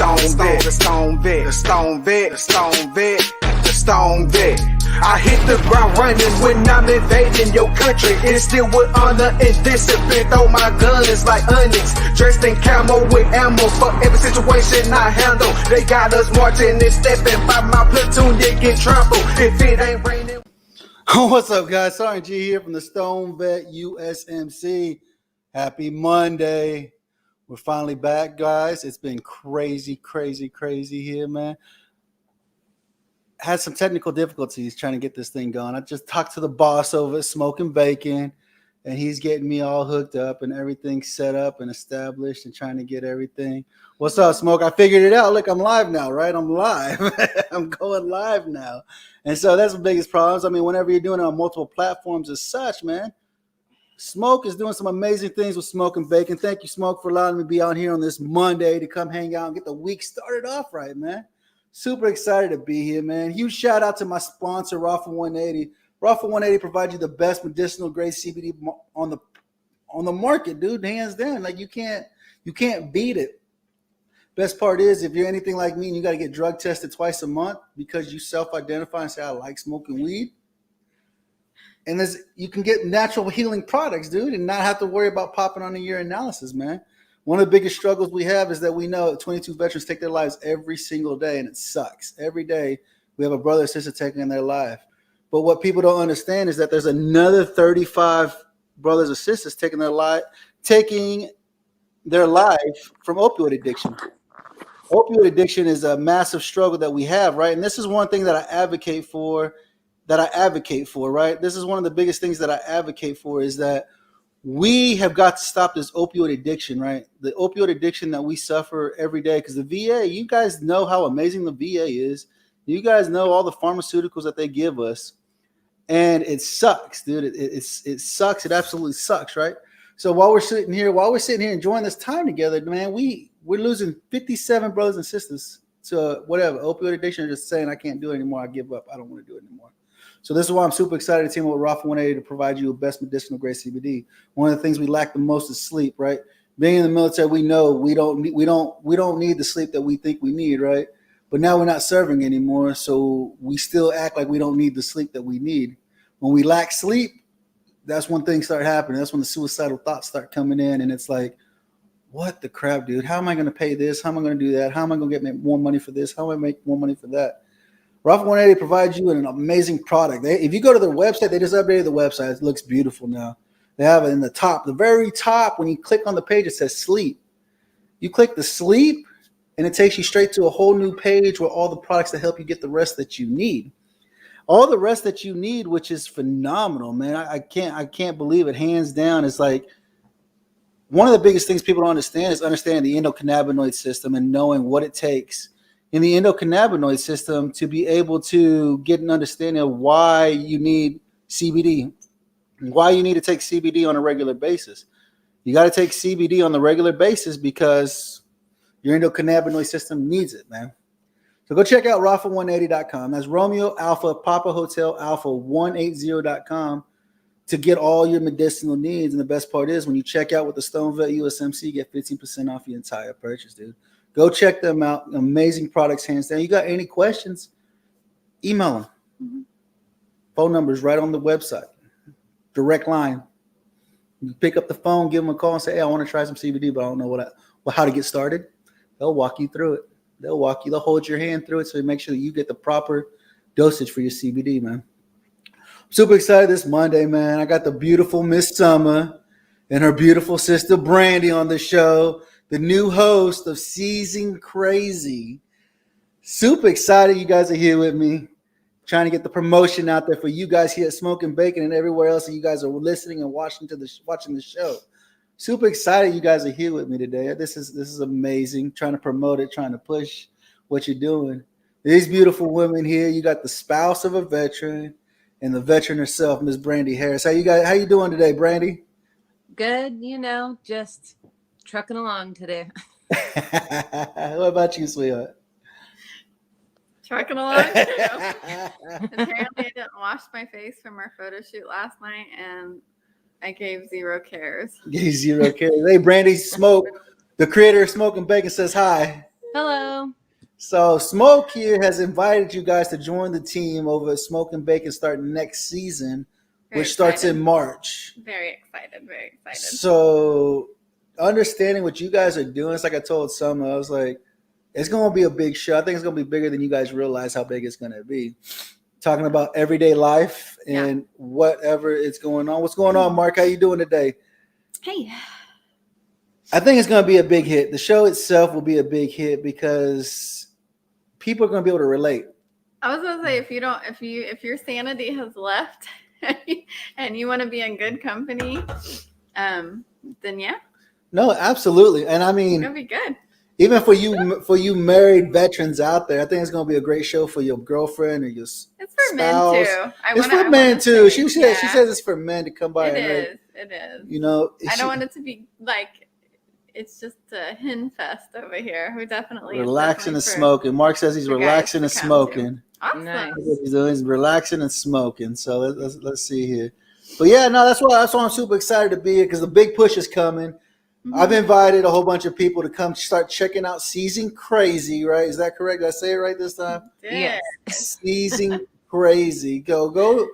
Stone vet. I hit the ground running when I'm invading your country. Instill with honor and discipline. Throw my guns like onyx. Dressed in camo with ammo for every situation I handle. They got us marching and stepping by my platoon. They get trampled if it ain't raining. What's up, guys? Sergeant G here from the Stone Vet USMC. Happy Monday. We're finally back, guys. It's been crazy here, man. Had some technical difficulties trying to get this thing going. I just talked to the boss over at Smoking Bacon, and he's getting me all hooked up and everything set up and established and trying to get everything. What's up, Smoke? I figured it out. Look, I'm live now, right? I'm live. I'm going live now. And so that's the biggest problem. I mean, whenever you're doing it on multiple platforms as such, man, Smoke is doing some amazing things with Smoking Bacon. Thank you, Smoke, for allowing me to be out here on this Monday to come hang out and get the week started off right, man. Super excited to be here, man. Huge shout out to my sponsor, Rafa 180. Rafa 180 provides you the best medicinal grade CBD on the market, dude. Hands down. Like you can't beat it. Best part is if you're anything like me and you got to get drug tested twice a month because you self-identify and say, I like smoking weed. And you can get natural healing products, dude, and not have to worry about popping on a urinalysis, man. One of the biggest struggles we have is that we know 22 veterans take their lives every single day, and it sucks. Every day we have a brother or sister taking their life. But what people don't understand is that there's another 35 brothers or sisters taking their life from opioid addiction. Opioid addiction is a massive struggle that we have, right? And this is one thing that I advocate for, right? This is one of the biggest things that I advocate for is that we have got to stop this opioid addiction, right? The opioid addiction that we suffer every day, because the VA, you guys know how amazing the VA is. You guys know all the pharmaceuticals that they give us, and it sucks, dude. It sucks. It absolutely sucks, right? So while we're sitting here enjoying this time together, man, we're losing 57 brothers and sisters to whatever opioid addiction, just saying I can't do it anymore. I give up. I don't want to do it anymore. So this is why I'm super excited to team up with Rafa 180 to provide you with best medicinal grade CBD. One of the things we lack the most is sleep, right? Being in the military, we know we don't need the sleep that we think we need, right? But now we're not serving anymore, so we still act like we don't need the sleep that we need. When we lack sleep, that's when things start happening. That's when the suicidal thoughts start coming in, and it's like, what the crap, dude? How am I going to pay this? How am I going to do that? How am I going to get more money for this? How am I make more money for that? Rafa 180 provides you an amazing product. If you go to their website, they just updated the website. It looks beautiful now. They have it in the very top. When you click on the page, it says sleep. You click the sleep, and it takes you straight to a whole new page with all the products that help you get the rest that you need. All the rest that you need, which is phenomenal, man. I can't believe it. Hands down, it's like one of the biggest things people don't understand is understanding the endocannabinoid system and knowing what it takes in the endocannabinoid system to be able to get an understanding of why you need CBD, why you need to take CBD on a regular basis. You got to take CBD on the regular basis because your endocannabinoid system needs it, man. So go check out Rafa180.com. That's Romeo Alpha Papa Hotel Alpha 180.com to get all your medicinal needs. And the best part is when you check out with the Stone Vet USMC, you get 15% off your entire purchase, dude. Go check them out. Amazing products, hands down. You got any questions? Email them. Mm-hmm. Phone numbers right on the website. Direct line. You pick up the phone, give them a call, and say, "Hey, I want to try some CBD, but I don't know how to get started." They'll walk you through it. They'll hold your hand through it, so you make sure that you get the proper dosage for your CBD, man. Super excited this Monday, man. I got the beautiful Miss Summer and her beautiful sister Brandy on the show. The new host of Season Crazy. Super excited you guys are here with me. Trying to get the promotion out there for you guys here at Smoking Bacon and everywhere else that you guys are listening and watching the show. Super excited you guys are here with me today. This is amazing. Trying to promote it, trying to push what you're doing. These beautiful women here. You got the spouse of a veteran and the veteran herself, Miss Brandy Harris. How you doing today, Brandy? Good, just trucking along today. What about you, sweetheart? Trucking along too. Apparently I didn't wash my face from our photo shoot last night and I gave zero cares. Hey, Brandy Smoke, the creator of Smoking Bacon, says hi. Hello. So Smoke here has invited you guys to join the team over at Smoke and Bacon starting next season, Very which starts excited. in March. Very excited. Very excited. So understanding what you guys are doing, it's like I told Summer, I was like, it's going to be a big show. I think it's going to be bigger than you guys realize how big it's going to be. Talking about everyday life and whatever is going on. What's going on, Mark? How you doing today? Hey. I think it's going to be a big hit. The show itself will be a big hit because people are going to be able to relate. I was gonna say if your sanity has left and you want to be in good company, then yeah, No, absolutely. And I mean, it'll be good. even for you married veterans out there, I think it's going to be a great show for your girlfriend or your It's for men spouse. too. It's for men too. She says it's for men to come by. It is. You know, I don't want it to be like it's just a hen fest over here. We definitely relaxing and definitely for smoking. Mark says he's for guys relaxing to and come smoking. Awesome. Nice. That's what he's doing. He's relaxing and smoking. So let's see here. But yeah, no, that's why I'm super excited to be here because the big push is coming. Mhm. I've invited a whole bunch of people to come start checking out Season Crazy, right? Is that correct? Did I say it right this time? Yes. Season Crazy. Go.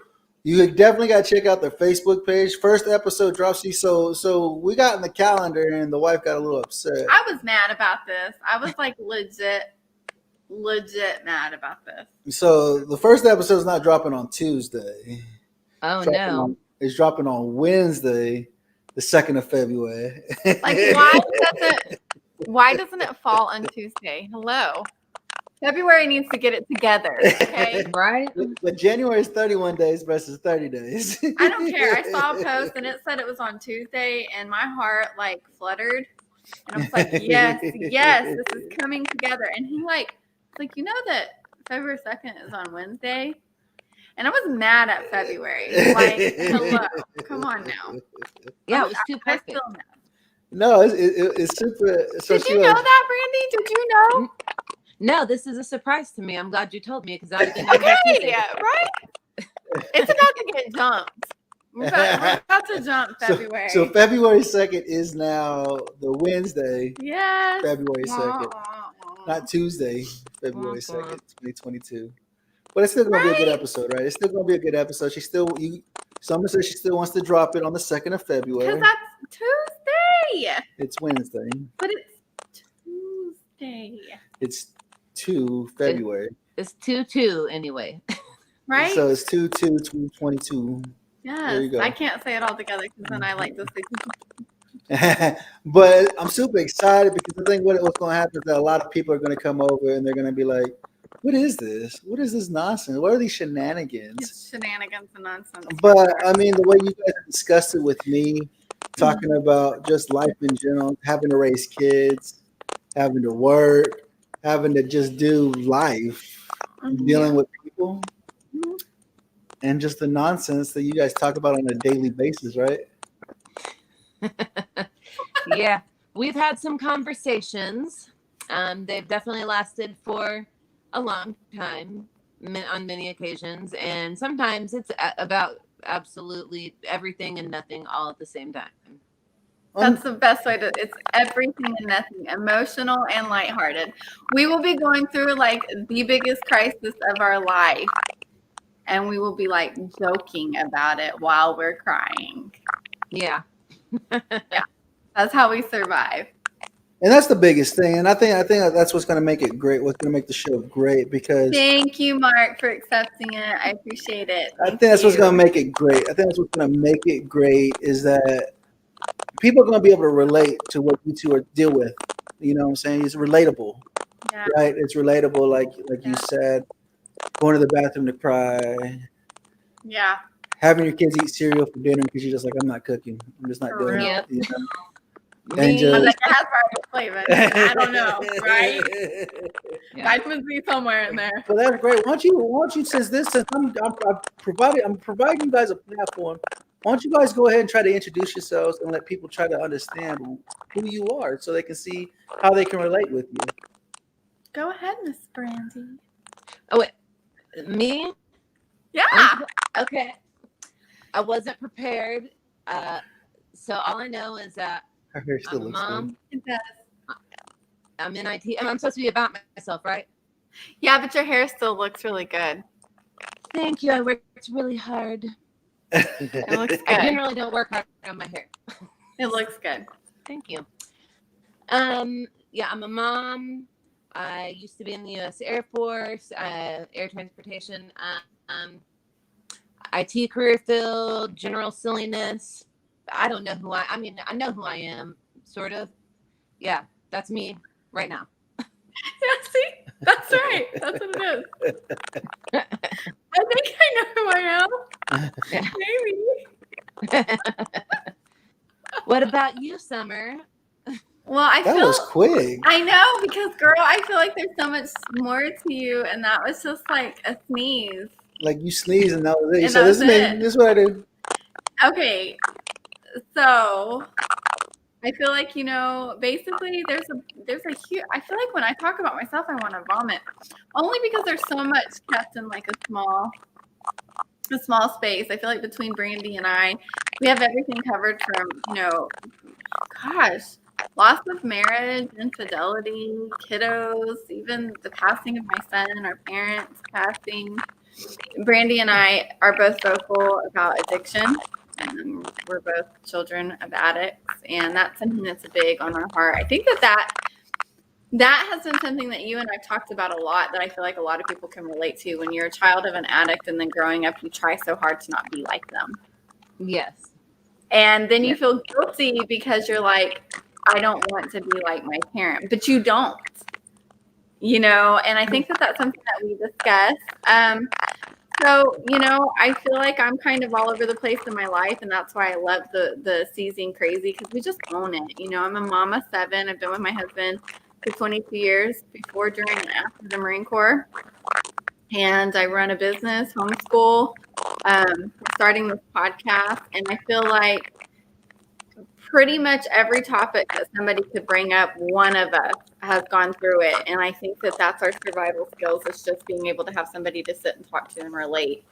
You definitely got to check out their Facebook page. First episode drops. So we got in the calendar and the wife got a little upset. I was mad about this. I was like legit mad about this. So the first episode is not dropping on Tuesday. Oh Dropping it's dropping on Wednesday, the 2nd of February. Like why doesn't it fall on Tuesday? Hello. February needs to get it together. Okay. Right? But January is 31 days versus 30 days. I don't care. I saw a post and it said it was on Tuesday and my heart like fluttered. And I was like, yes, this is coming together. And he like you know that February 2nd is on Wednesday? And I was mad at February. Like, hello. Come on now. Yeah, it was too I'm perfect. still mad. No, it's super. So Did you know that, Brandy? Did you know? No, this is a surprise to me. I'm glad you told me because I didn't know. Okay, right? It's about to get jumped. We're about to jump February. So February 2nd is now the Wednesday, yes. February 2nd, not Tuesday, February 2nd, 2022. But it's still gonna be a good episode, right? It's still gonna be a good episode. Summer says she still wants to drop it on the 2nd of February. Because that's Tuesday. It's Wednesday. But it's Tuesday. It's 2 February. It's 2-2 anyway. Right? So it's 2/2/2022. yes. there you go. I can't say it all together because then I like to say But I'm super excited because I think what's going to happen is that a lot of people are going to come over and they're going to be like, what is this? What is this nonsense? What are these shenanigans? it's shenanigans and nonsense. But I mean, the way you guys discussed it with me, talking about just life in general, having to raise kids, having to work, having to just do life, dealing with people, and just the nonsense that you guys talk about on a daily basis, right? Yeah, we've had some conversations. They've definitely lasted for a long time on many occasions, and sometimes it's about absolutely everything and nothing all at the same time. That's the best way it's everything and nothing, emotional and lighthearted. We will be going through like the biggest crisis of our life, and we will be like joking about it while we're crying. Yeah. That's how we survive. And that's the biggest thing. And I think that's what's going to make it great. What's going to make the show great because Thank you, Mark, for accepting it. I appreciate it. I think that's what's going to make it great. I think that's what's going to make it great is that people are going to be able to relate to what you two deal with. You know what I'm saying? It's relatable, Yeah. right? It's relatable, like you said, going to the bathroom to cry, Yeah. having your kids eat cereal for dinner because you're just like, I'm not cooking. I'm just not For doing real. it. You know? Me, just- I'm like, it has flavor. I don't know, right? yeah. Vitamin C somewhere in there. Well, that's great. Why don't you since I'm providing you guys a platform. Why don't you guys go ahead and try to introduce yourselves and let people try to understand who you are so they can see how they can relate with you. Go ahead, Miss Brandy. Oh, wait. Me? Yeah. Okay. I wasn't prepared. So all I know is that Her hair still I'm a looks good. mom. It does. I'm in IT. I'm supposed to be about myself, right? Yeah, but your hair still looks really good. Thank you. I worked really hard. It looks I good. generally don't work hard on my hair. It looks good. Thank you. Yeah, I'm a mom. I used to be in the U.S. Air Force, air transportation, IT career field, general silliness. I don't know who I mean, I know who I am, sort of. Yeah, that's me right now. Yeah, see? That's right. That's what it is. I think I know who I am. Maybe. What about you, Summer? Well, I That feel was quick. I know because girl, I feel like there's so much more to you, and that was just like a sneeze. Like you sneeze and that was it. You And said, that "This is was me. it. This is what I do." Okay, so I feel like basically there's a huge. I feel like when I talk about myself, I want to vomit, only because there's so much kept in like a small space. I feel like between Brandy and I, we have everything covered from gosh, loss of marriage, infidelity, kiddos, even the passing of my son, our parents passing. Brandy and I are both vocal about addiction. We're both children of addicts, and that's something that's big on our heart. I think that has been something that you and I've talked about a lot, that I feel like a lot of people can relate to. When you're a child of an addict and then growing up, you try so hard to not be like them. Yes. And then you feel guilty because you're like, I don't want to be like my parent, but you don't, and I think that that's something that we discuss. So, I feel like I'm kind of all over the place in my life, and that's why I love the Seizing Crazy, because we just own it. I'm a mom of 7. I've been with my husband for 22 years, before, during, and after the Marine Corps. And I run a business, homeschool, starting this podcast, and I feel like pretty much every topic that somebody could bring up, one of us has gone through it. And I think that that's our survival skills, is just being able to have somebody to sit and talk to and relate.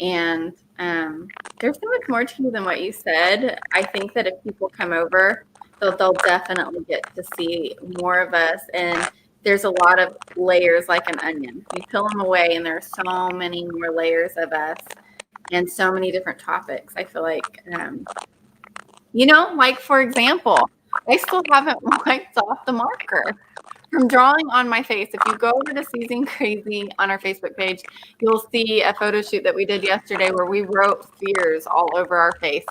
And there's so much more to you than what you said. I think that if people come over, they'll definitely get to see more of us. And there's a lot of layers, like an onion. You peel them away, and there are so many more layers of us and so many different topics. I feel like like, for example, I still haven't wiped off the marker from drawing on my face. If you go over to Seizing Crazy on our Facebook page, you'll see a photo shoot that we did yesterday where we wrote fears all over our face.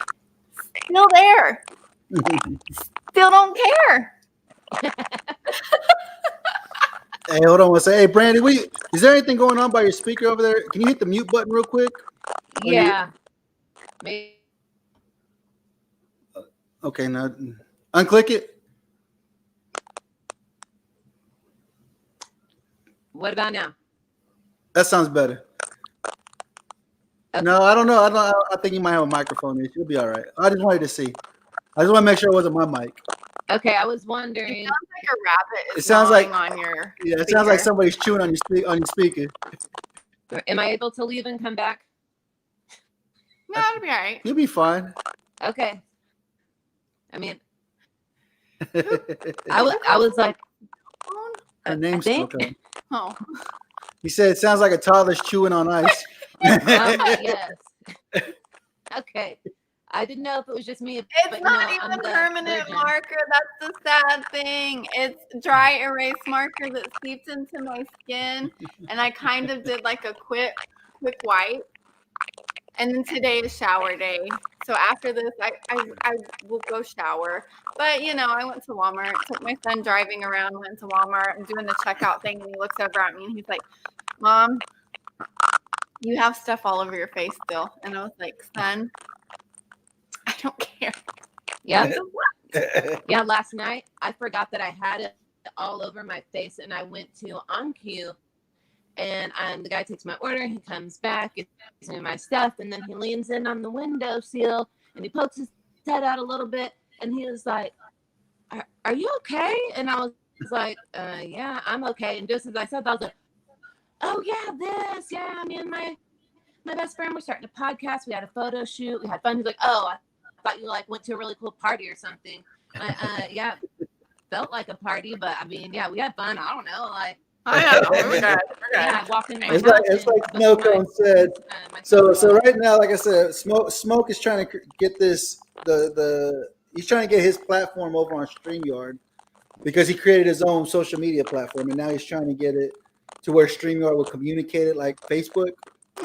Still there. Still don't care. Hey, hold on one second. Hey, Brandy, is there anything going on by your speaker over there? Can you hit the mute button real quick? Yeah. Maybe. Okay, now unclick it. What about now? That sounds better. Okay. No, I don't know. I think you might have a microphone issue. You'll be all right. I just wanted to see. I just want to make sure it wasn't my mic. Okay, I was It wondering. sounds like a rabbit is It sounds like- gnawing on your Yeah, it speaker. sounds like somebody's chewing on your speaker. Am I able to leave and come back? No, it'll be all right. You'll be fine. Okay. I mean, I was like, Her name's I think- still coming. Oh, He said it sounds like a toddler's chewing on ice. yes. Okay. I didn't know if it was just me. it's but not no, I'm even the permanent virgin. marker. That's the sad thing. It's dry erase marker that seeped into my skin, and I kind of did like a quick wipe. And then today is shower day. So after this, I will go shower. But, I went to Walmart, took my son driving around, went to Walmart. I'm doing the checkout thing, and he looks over at me, and he's like, Mom, you have stuff all over your face still. And I was like, son, I don't care. Yeah. Yeah. Last night, I forgot that I had it all over my face, and I went to OnQ. And the guy takes my order, he comes back, gives me my stuff, and then he leans in on the windowsill and he pokes his head out a little bit, and he was like, are you okay? And I was like, yeah, I'm okay. And just as I said that, I was like, oh yeah, me and my best friend were starting a podcast. We had a photo shoot. We had fun. He's like, oh, I thought you went to a really cool party or something. Yeah. felt like a party, but I mean, yeah, we had fun. I don't know, like I know. We're good. yeah, I walked in my It's house. like and Snow before Cone said. my So son was- right now, like I said, Smoke is trying to get this he's trying to get his platform over on StreamYard because he created his own social media platform, and now he's trying to get it to where StreamYard will communicate it like Facebook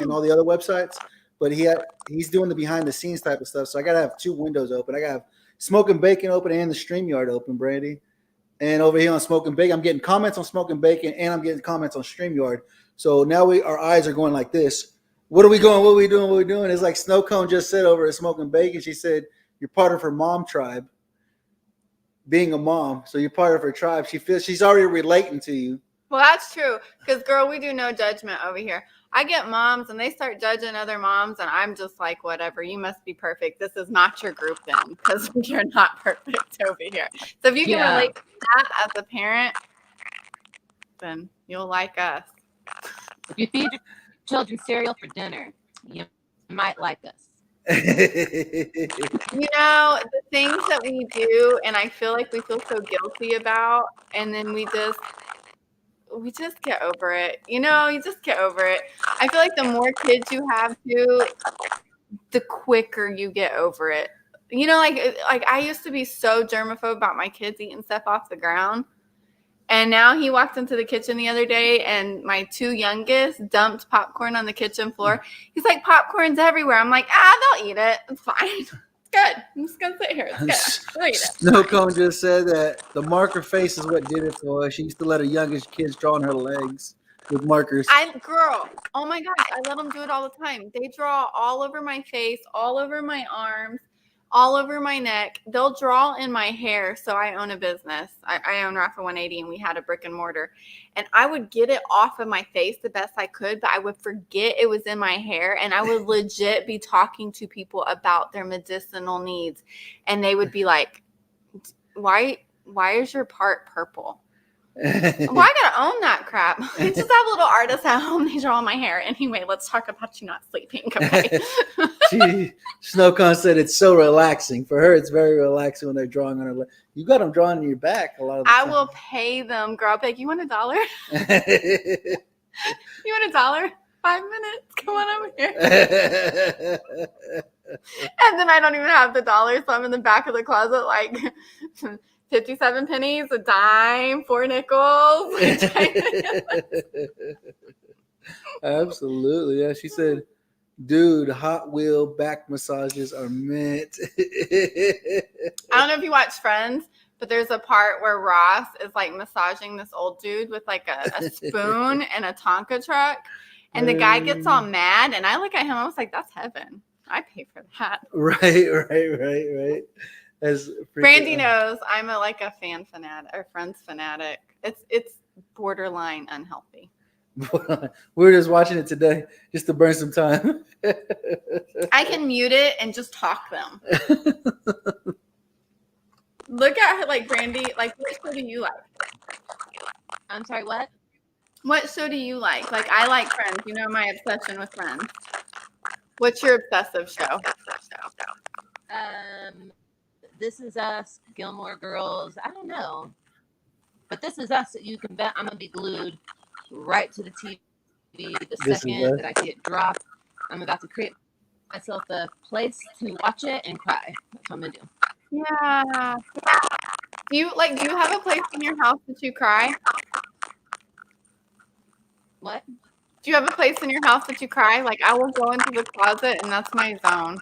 and all the other websites. But he's doing the behind the scenes type of stuff. So I gotta have two windows open. I gotta have Smoke and Bacon open and the StreamYard open, Brandy. And over here on Smoke and Bacon, I'm getting comments on Smoke and Bacon, and I'm getting comments on StreamYard. So now our eyes are going like this. What are we going? What are we doing? What are we doing? It's like Snow Cone just said over at Smoke and Bacon. She said, you're part of her mom tribe, being a mom. So you're part of her tribe. She feels she's already relating to you. Well, that's true. Because, girl, we do no judgment over here. I get moms and they start judging other moms, and I'm just like, whatever. You must be perfect. This is not your group then, because you're not perfect over here. So if you can Yeah. relate to that as a parent, then you'll like us. If you feed your children cereal for dinner, you might like us. You know, the things that we do, and I feel like we feel so guilty about, and then we just get over it. You know, you just get over it. I feel like the more kids you have too, the quicker you get over it. You know, like I used to be so germaphobe about my kids eating stuff off the ground. And now he walked into the kitchen the other day and my two youngest dumped popcorn on the kitchen floor. He's like, popcorn's everywhere. I'm like, they'll eat it. It's fine. It's good. I'm just going to sit here. It's good. They'll eat it. Snow Cone just said that the marker face is what did it for her. She used to let her youngest kids draw on her legs with markers. Girl, oh my gosh, I let them do it all the time. They draw all over my face, all over my arms, all over my neck. They'll draw in my hair. So I own a business. I own Rafa 180, and we had a brick and mortar. And I would get it off of my face the best I could, but I would forget it was in my hair. And I would legit be talking to people about their medicinal needs. And they would be like, why is your part purple? Well, I gotta own that crap. I just have little artists at home. They draw my hair. Anyway, let's talk about you not sleeping. Okay. Snow Cone said it's so relaxing. For her, it's very relaxing when they're drawing on her leg. You got them drawing in your back a lot of the time. I will pay them, girl. Like, you want $1? You want $1? 5 minutes. Come on over here. And then I don't even have the dollar, so I'm in the back of the closet like 57 pennies, a dime, 4 nickels. Absolutely. Yeah, she said, dude, Hot Wheel back massages are meant. I don't know if you watch Friends, but there's a part where Ross is like massaging this old dude with like a spoon and a Tonka truck. And the guy gets all mad. And I look at him, I was like, that's heaven. I pay for that. Right. As Brandy knows I'm a fan fanatic or Friends fanatic. It's borderline unhealthy. We were just watching it today just to burn some time. I can mute it and just talk them. Look at her, like, Brandy. Like, what show do you like? I'm sorry, what? What show do you like? Like, I like Friends. You know my obsession with Friends. What's your obsessive show? This Is Us, Gilmore Girls. I don't know, but This Is Us. You can bet I'm gonna be glued right to the TV the second that I see it drop. I'm about to create myself a place to watch it and cry. That's what I'm gonna do. Yeah. Do you have a place in your house that you cry? What? Do you have a place in your house that you cry? Like, I will go into the closet and that's my zone.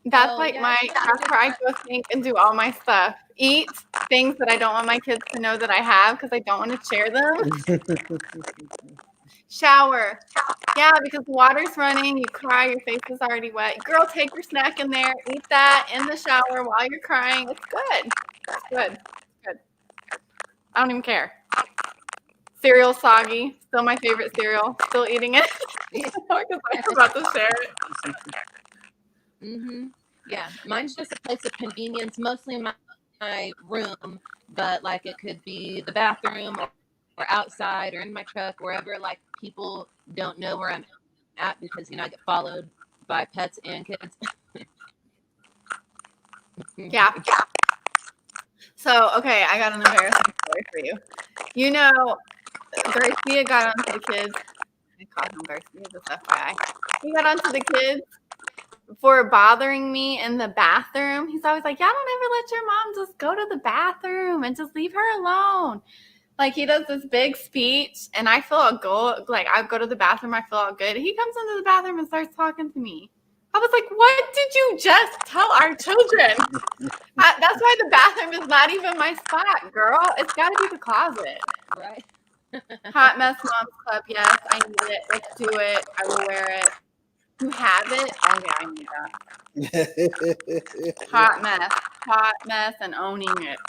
That's that's where I go think and do all my stuff. Eat things that I don't want my kids to know that I have because I don't want to share them. Shower. Yeah, because the water's running, you cry, your face is already wet. Girl, take your snack in there, eat that in the shower while you're crying. It's good. It's good. Good. I don't even care. Cereal soggy. Still my favorite cereal. Still eating it. Because I'm about to share it. Mm-hmm. Yeah, mine's just a place of convenience, mostly in my room, but like it could be the bathroom or outside or in my truck, wherever like people don't know where I'm at because I get followed by pets and kids. Yeah. So, okay, I got an embarrassing story for you. You know, Garcia got onto the kids. I call him Garcia, just FYI. He got onto the kids for bothering me in the bathroom. He's always like, "Yeah, don't ever let your mom just go to the bathroom and just leave her alone." Like, he does this big speech, and I feel all good. Like, I go to the bathroom, I feel all good. He comes into the bathroom and starts talking to me. I was like, what did you just tell our children? That's why the bathroom is not even my spot, girl. It's got to be the closet. Right. Hot Mess Moms Club, yes, I need it. Let's do it. I will wear it. You have it? Oh, yeah, I need that. Hot mess, and owning it.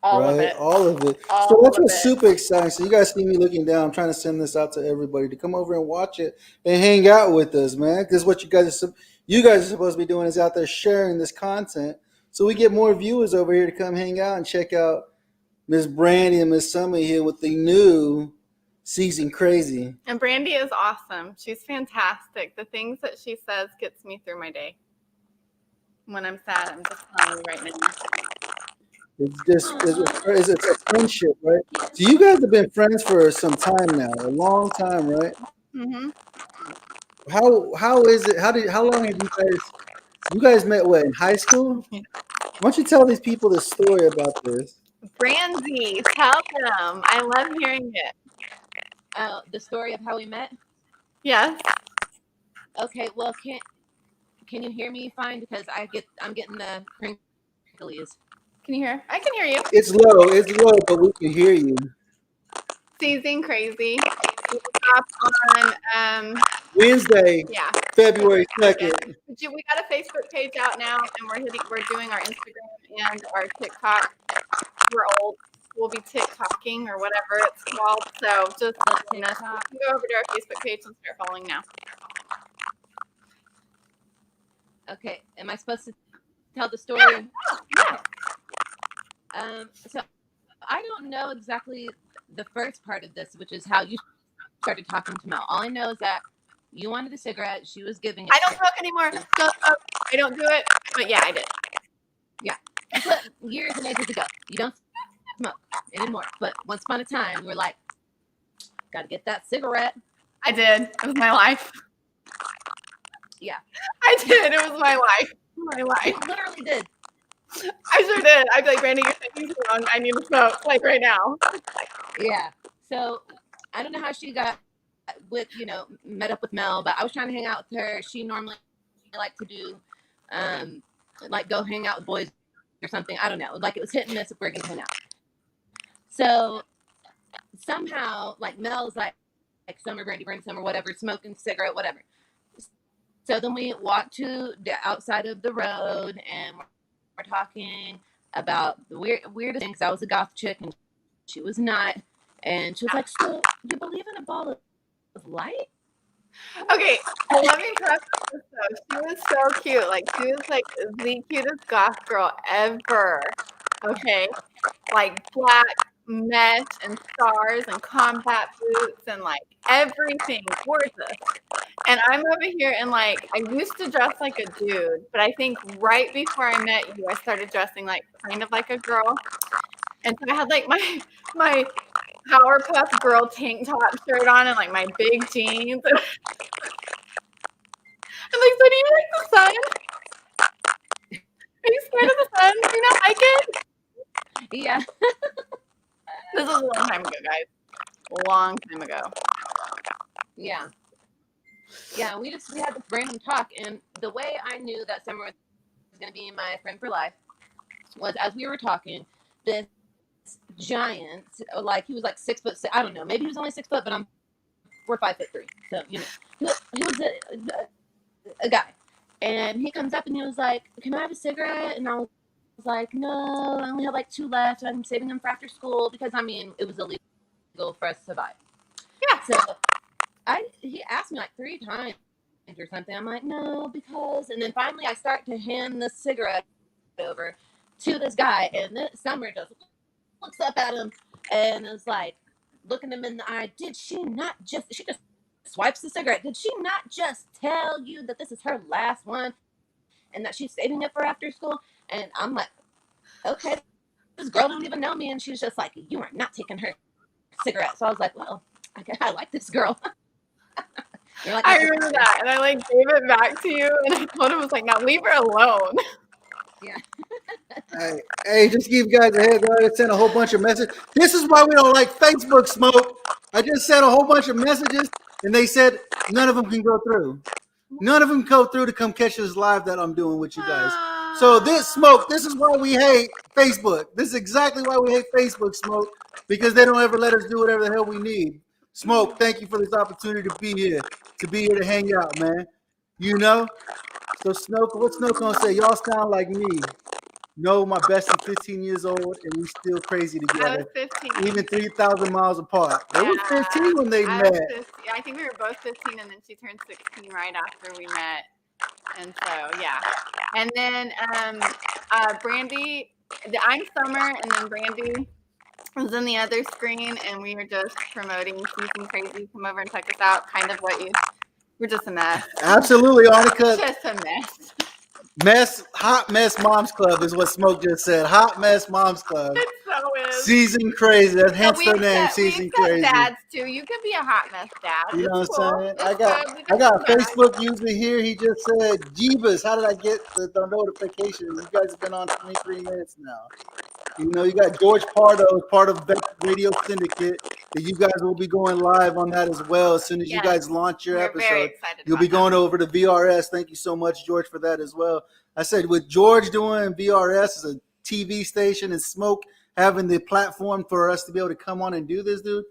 All of it. All of it. All So that's of what's it. super exciting. So you guys see me looking down. I'm trying to send this out to everybody to come over and watch it and hang out with us, man. Because what you guys are supposed to be doing is out there sharing this content, so we get more viewers over here to come hang out and check out Miss Brandy and Miss Summer here with the new Season Crazy. And Brandy is awesome. She's fantastic. The things that she says gets me through my day. When I'm sad, I'm just telling you right now. It's a friendship, right? So you guys have been friends for some time now, a long time, right? Mm-hmm. How is it? How long have you guys met? What, in high school? Why don't you tell these people the story about this? Brandy, tell them. I love hearing it. The story of how we met. Yes. Okay, well, can you hear me fine? Because I'm getting the crinklies. Can you hear? I can hear you. It's low, but we can hear you. Season Crazy. We stop on Wednesday, yeah, February 2nd. We got a Facebook page out now, and we're doing our Instagram and our TikTok. We're old. We'll be TikToking or whatever it's called. So just you know, you can go over to our Facebook page and start following now. Okay, am I supposed to tell the story? Yeah. So I don't know exactly the first part of this, which is how you started talking to Mel. All I know is that you wanted a cigarette. She was giving it. I don't smoke anymore. I don't do it. But yeah, I did. Yeah. But years and ages ago. You don't smoke anymore. But once upon a time, we're like, gotta get that cigarette. I did. It was my life. Yeah. I did. It was my life. My life. You literally did. I sure did. I'd be like, Brandy, you're taking too long. I need to smoke, like right now. Yeah. So I don't know how she got met up with Mel, but I was trying to hang out with her. She normally liked to do, like go hang out with boys or something. I don't know. Like it was hit and miss if we're going to hang out. So somehow, like Mel's like Summer, Brandy, Summer, whatever, smoking cigarette, whatever. So then we walked to the outside of the road and we're talking about the weirdest things. I was a goth chick and she was not. And she was like, so you believe in a ball of light? Okay, well, let me preface this though. She was so cute. Like, she was like the cutest goth girl ever. Okay, like black mesh and stars and combat boots and like everything gorgeous. And I'm over here and like I used to dress like a dude, but I think right before I met you, I started dressing like kind of like a girl. And so I had like my Powerpuff Girl tank top shirt on and like my big jeans. I'm like, so do you like the sun? Are you scared of the sun? Do you not like it? Yeah. This was a long time ago, guys. A long time ago. Yeah. Yeah, we had this random talk, and the way I knew that Summer was going to be my friend for life was as we were talking, this giant, like he was like 6'6", I don't know, maybe he was only 6 foot, but we're 5'3", so you know, he was a guy, and he comes up and he was like, "Can I have a cigarette?" And I was like, "No, I only have like 2 left. I'm saving them for after school because I mean it was illegal for us to buy." Yeah. So he asked me like 3 times or something. I'm like, "No," because, and then finally I start to hand the cigarette over to this guy, and then Summer just looks up at him and is like, looking him in the eye. She just swipes the cigarette. Did she not just tell you that this is her last one and that she's saving it for after school? And I'm like, okay, this girl don't even know me, and she was just like, you are not taking her cigarette. So I was like, well, I guess I like this girl. You're like, I remember that, and I like gave it back to you, and I told him, I was like, now leave her alone. Hey, just give you guys a heads up. I sent a whole bunch of messages. This is why we don't like Facebook smoke. I just sent a whole bunch of messages, and they said none of them can go through. None of them go through to come catch this live that I'm doing with you guys. So this smoke, this is why we hate Facebook. This is exactly why we hate Facebook smoke, because they don't ever let us do whatever the hell we need. Smoke, thank you for this opportunity to be here to hang out, man. You know? So Snoke, what's Snoke gonna say? Y'all sound like me. No, my best is 15 years old, and we still crazy I together, was 15. even 3,000 miles apart. They were Yeah, 15 when they I met. was 15. I think we were both 15, and then she turned 16 right after we met. And so, yeah. And then Brandy, I'm Summer, and then Brandy was in the other screen, and we were just promoting Season Crazy. Come over and check us out. Kind of what you. We're just a mess. Absolutely, Arnica. Just a mess. Hot Mess Moms Club is what Smoke just said. Hot Mess Moms Club. It so is. Season Crazy. That's hence we their name, accept- Season we accept Crazy. dads too. You could be a hot mess dad. You know It's what cool. I'm saying? It's I good. We got a can do that. Facebook user here. He just said, Jeebus, how did I get the notifications? You guys have been on 23 minutes now. You know, you got George Pardo as part of Vet Radio Syndicate. That you guys will be going live on that as well as soon as you Yes. guys launch your We're very episode. excited You'll about be that. going over to VRS. Thank you so much, George, for that as well. I said with George doing VRS as a TV station and Smoke having the platform for us to be able to come on and do this, dude,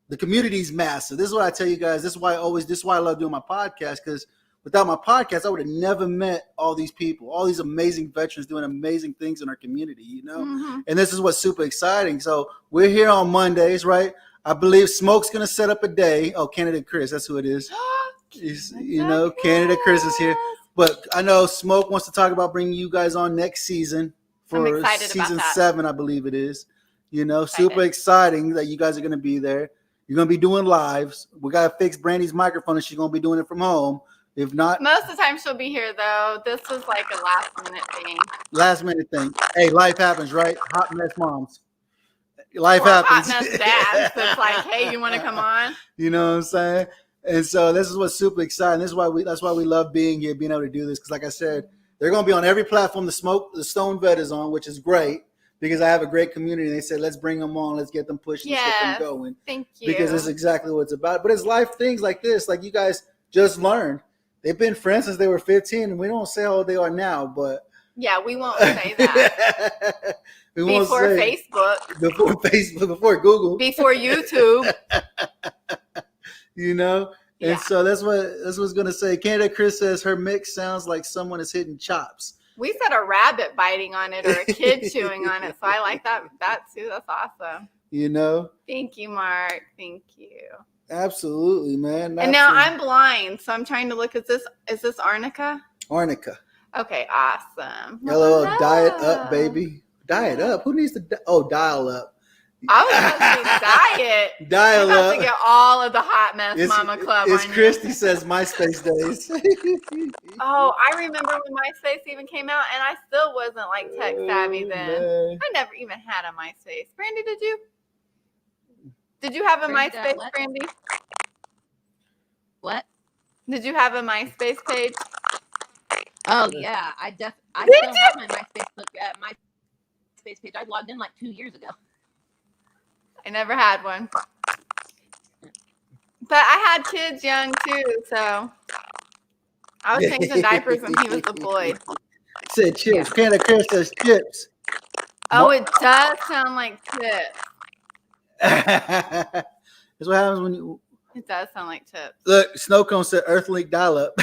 the community's massive. This is what I tell you guys. This is why I love doing my podcast, because without my podcast, I would have never met all these people, all these amazing veterans doing amazing things in our community, you know? Mm-hmm. And this is what's super exciting. So we're here on Mondays, right? I believe Smoke's going to set up a day. Oh, Canada Chris, that's who it is. Canada Chris is here. But I know Smoke wants to talk about bringing you guys on next season I'm for excited about season that. 7, I believe it is. You know, Excited. super exciting that you guys are going to be there. You're going to be doing lives. We got to fix Brandy's microphone and she's going to be doing it from home. If not, Most of the time she'll be here though. This was like a last minute thing. last minute thing. Hey, life happens, right? Hot mess moms. Life Or happens. hot mess dads. It's like, hey, you want to come on? You know what I'm saying? And so this is what's super exciting. That's why we love being here, being able to do this. Because like I said, they're going to be on every platform the Stone Vet is on, which is great because I have a great community. They said, let's bring them on. Let's get them pushing, let's get Yes. them going. Thank you. Because it's exactly what it's about. But it's life things like this, like you guys just learned. They've been friends since they were 15, and we don't say how old they are now, but yeah, we won't say that. we won't Before say Facebook. before Facebook, before Google, Before YouTube. you know. Yeah. And so that's what's gonna say. Canada Chris says her mix sounds like someone is hitting chops. We said a rabbit biting on it or a kid chewing on it. So I like that too. That's awesome. You know, Thank you, Mark. Thank you. absolutely, man. And now I'm blind, so I'm trying to look. Is this Arnica? Arnica. Okay, awesome. Hello, Hello. diet up, baby. Diet up. Who needs to? Dial up. I was about to say diet. Dial You're about up. to get all of the hot mess mama club It's on you. Christy says MySpace days. Oh, I remember when MySpace even came out, and I still wasn't like tech savvy then. Man. I never even had a MySpace. Brandy, did you? Did you have a Brandy, MySpace, what? Brandy? What? Did you have a MySpace page? Oh yeah, I Did still you? have my MySpace page. I logged in like 2 years ago. I never had one. But I had kids young too, so I was changing diapers when he was deployed. Said chips. Canada Chris says chips. Oh, it does sound like chips. That's what happens when you It does sound like chips. look. Snowcone said Earthlink dial up.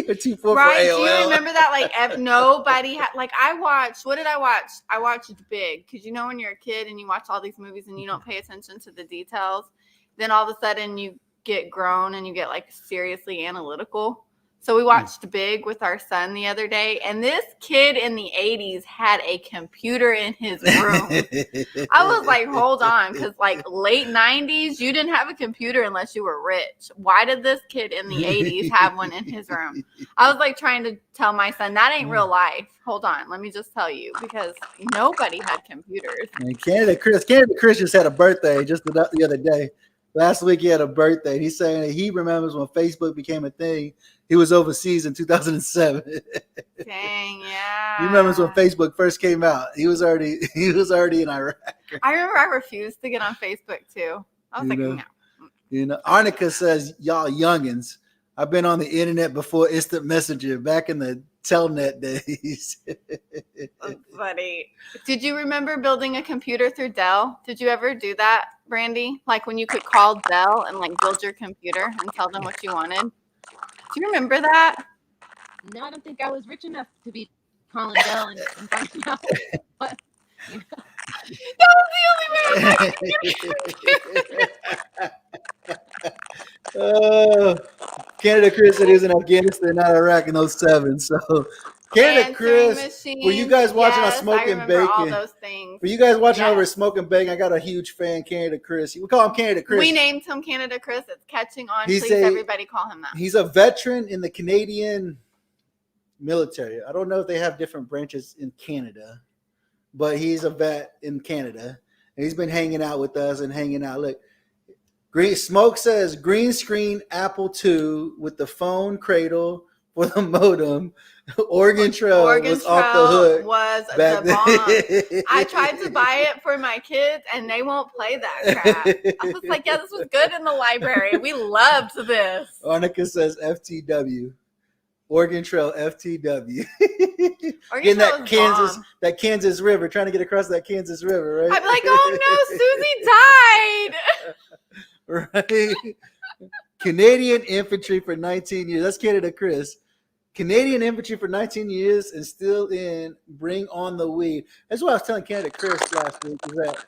244 Right? Do AOL. you remember that? Like nobody had. Like I watched. What did I watch? I watched Big, because you know when you're a kid and you watch all these movies and you don't pay attention to the details, then all of a sudden you get grown and you get like seriously analytical. So we watched Big with our son the other day, and this kid in the 80s had a computer in his room. I was like, hold on, because like late 90s, you didn't have a computer unless you were rich. Why did this kid in the 80s have one in his room? I was like trying to tell my son, that ain't real life. Hold on, let me just tell you, because nobody had computers. And Canada Chris just had a birthday just the other day. Last week he had a birthday. He's saying that he remembers when Facebook became a thing. He was overseas in 2007. Dang, yeah. He remembers when Facebook first came out. He was already in Iraq. I remember I refused to get on Facebook too. I was no. Arnica says, y'all youngins. I've been on the internet before Instant Messenger back in the Telnet days. That's funny. Did you remember building a computer through Dell? Did you ever do that, Brandy? Like when you could call Dell and like build your computer and tell them what you wanted? Do you remember that? No, I don't think I was rich enough to be calling Dell and finding out what. That was the only way. Canada Chris said he was in Afghanistan, not Iraq in 07. So Canada Chris, were you guys watching on Smoking Bacon? All those things. Were you guys watching over at Smoking Bacon? I got a huge fan, Canada Chris. We call him Canada Chris. We named him Canada Chris. It's catching on. Please, everybody call him that. He's a veteran in the Canadian military. I don't know if they have different branches in Canada, but he's a vet in Canada. And he's been hanging out with us and hanging out. Look, Smoke says green screen Apple II with the phone cradle for the modem. Oregon Trail was off the hook. Was the bomb. I tried to buy it for my kids and they won't play that crap. I was like, yeah, this was good in the library. We loved this. Arnica says FTW. Oregon Trail FTW. Getting that Kansas River, trying to get across that Kansas River, right? I'd be like, oh no, Susie died. Right. Canadian infantry for 19 years. That's Canada Chris. Canadian infantry for 19 years and still in Bring on the Weed. That's what I was telling Canada Chris last week, is that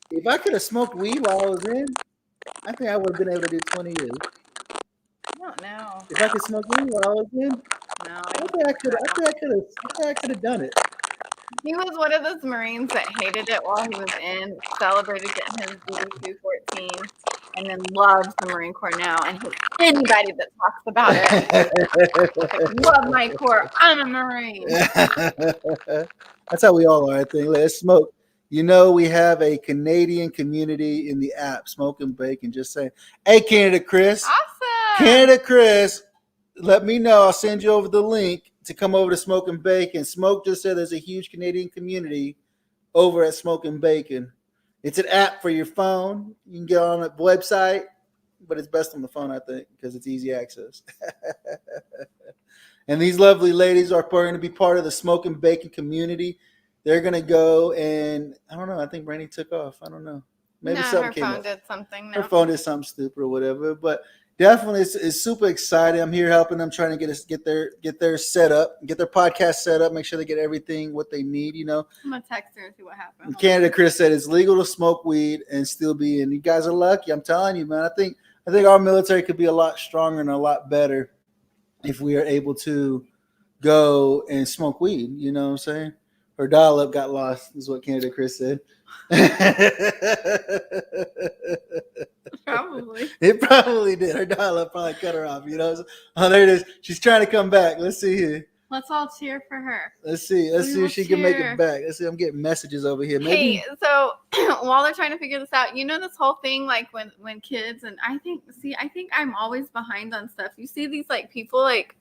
if I could have smoked weed while I was in, I think I would have been able to do 20 years. I don't know. If I could smoke weed while I was in, no, I think I could have done it. He was one of those Marines that hated it while he was in, celebrated getting his DD-214, and then loves the Marine Corps now. And anybody that talks about it, like, love my Corps, I'm a Marine. That's how we all are, I think. Let's smoke. You know, we have a Canadian community in the app, Smoking Bacon, just saying, hey, Canada Chris. Awesome. Canada Chris, let me know. I'll send you over the link to come over to Smoking Bacon. Smoke just said there's a huge Canadian community over at Smoking Bacon. It's an app for your phone. You can get on a website, but it's best on the phone, I think, because it's easy access. And these lovely ladies are going to be part of the Smoking Bacon community. They're going to go and, I don't know, I think Brandy took off. I don't know. Maybe something came up. Her phone did something. Her phone did something stupid or whatever, but definitely it's super exciting. I'm here helping them, trying to get their set up, get their podcast set up, make sure they get everything what they need, you know. I'm gonna text her and see what happens. Canada Chris said it's legal to smoke weed and still be in. You guys are lucky. I'm telling you, man. I think our military could be a lot stronger and a lot better if we are able to go and smoke weed. You know what I'm saying? Her dial-up got lost, is what Canada Chris said. Probably. It probably did. Her dial-up probably cut her off, you know. Oh, there it is. She's trying to come back. Let's see here. Let's all cheer for her. Let's see if she can make it back. Let's see. I'm getting messages over here. Maybe. Hey, so while they're trying to figure this out, you know this whole thing, like when kids, and I think I'm always behind on stuff. You see these like people like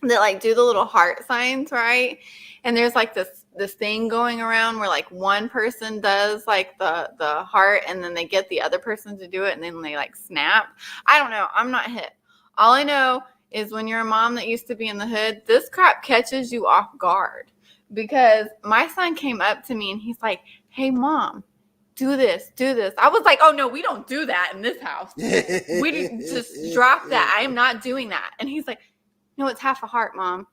that like do the little heart signs, right? And there's like this thing going around where like one person does like the heart and then they get the other person to do it and then they like snap. I don't know. I'm not hip. All I know is when you're a mom that used to be in the hood, this crap catches you off guard, because my son came up to me and he's like, hey mom, do this. I was like, oh no, we don't do that in this house. We just drop that. I am not doing that. And he's like, no, it's half a heart, mom.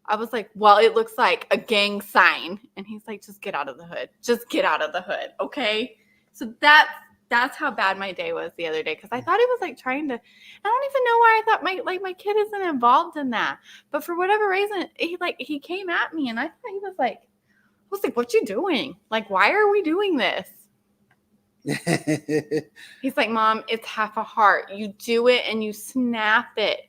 I was like, well, it looks like a gang sign. And he's like, just get out of the hood. Just get out of the hood. Okay. So that's that's how bad my day was the other day, because I thought he was like trying to. I don't even know why I thought my kid isn't involved in that, but for whatever reason, he came at me, and I thought he was like, I was like, "What you doing? Like, why are we doing this?" He's like, "Mom, it's half a heart. You do it and you snap it."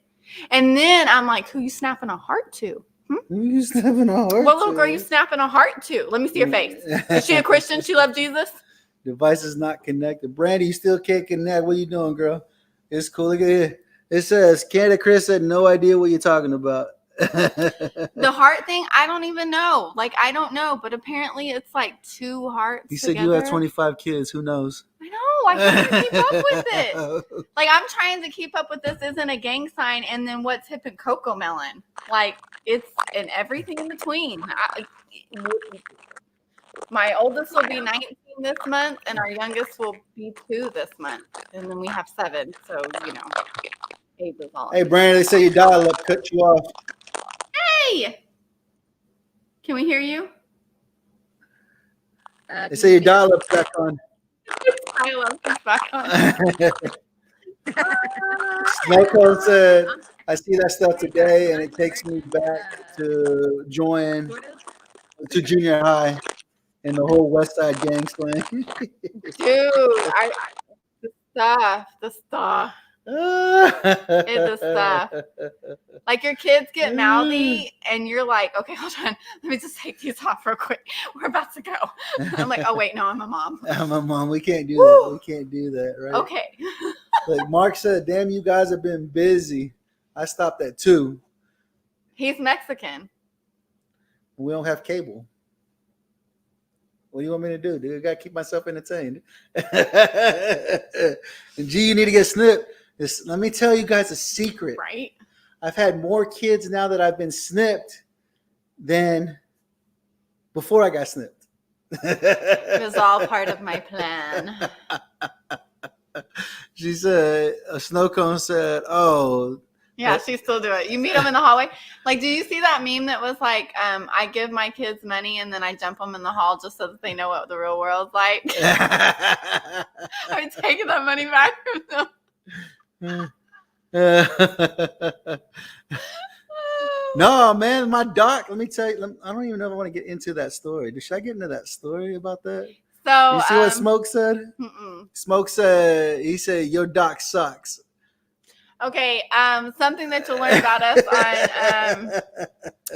And then I'm like, "Who you snapping a heart to? You snapping a heart? What little girl you snapping a heart to? Let me see your face. Is she a Christian? She loved Jesus?" Device is not connected. Brandy, you still can't connect. What are you doing, girl? It's cool. Look at it. It says, Canada Chris had no idea what you're talking about. The heart thing, I don't even know. Like, I don't know, but apparently it's like 2 hearts. He said you have 25 kids. Who knows? I know. I can't keep up with it. Like, I'm trying to keep up with this. Isn't a gang sign, and then what's hip and cocoa melon? Like, it's and everything in between. My oldest will be 19 this month, and our youngest will be 2 this month, and then we have 7. So age is all. Hey, Brandon, they say your dial-up cut you off. Hey, can we hear you? They say your dial-up's back on. I love this back on. Snowcone said, I see that stuff today, and it takes me back to junior high and the whole West Side gang slang. Dude, the stuff. It's the stuff. Like, your kids get mouthy and you're like, okay, hold on, let me just take these off real quick. We're about to go. I'm like, oh wait, no, I'm a mom. I'm a mom. We can't do that. We can't do that, right? Okay. Like Mark said, damn, you guys have been busy. I stopped at 2. He's Mexican. We don't have cable. What do you want me to do? Dude, I gotta keep myself entertained. And G, you need to get snipped. Let me tell you guys a secret. Right. I've had more kids now that I've been snipped than before I got snipped. It was all part of my plan. She said, a snow cone said, oh. Yeah, she still do it. You meet them in the hallway. Like, do you see that meme that was like, I give my kids money and then I jump them in the hall just so that they know what the real world's like? I'm taking that money back from them. No, man, my doc, let me tell you, I don't even know if I want to get into that story. Should I get into that story about that? So, you see what Smoke said? Mm-mm. Smoke said, he said, your doc sucks. Okay, something that you'll learn about us on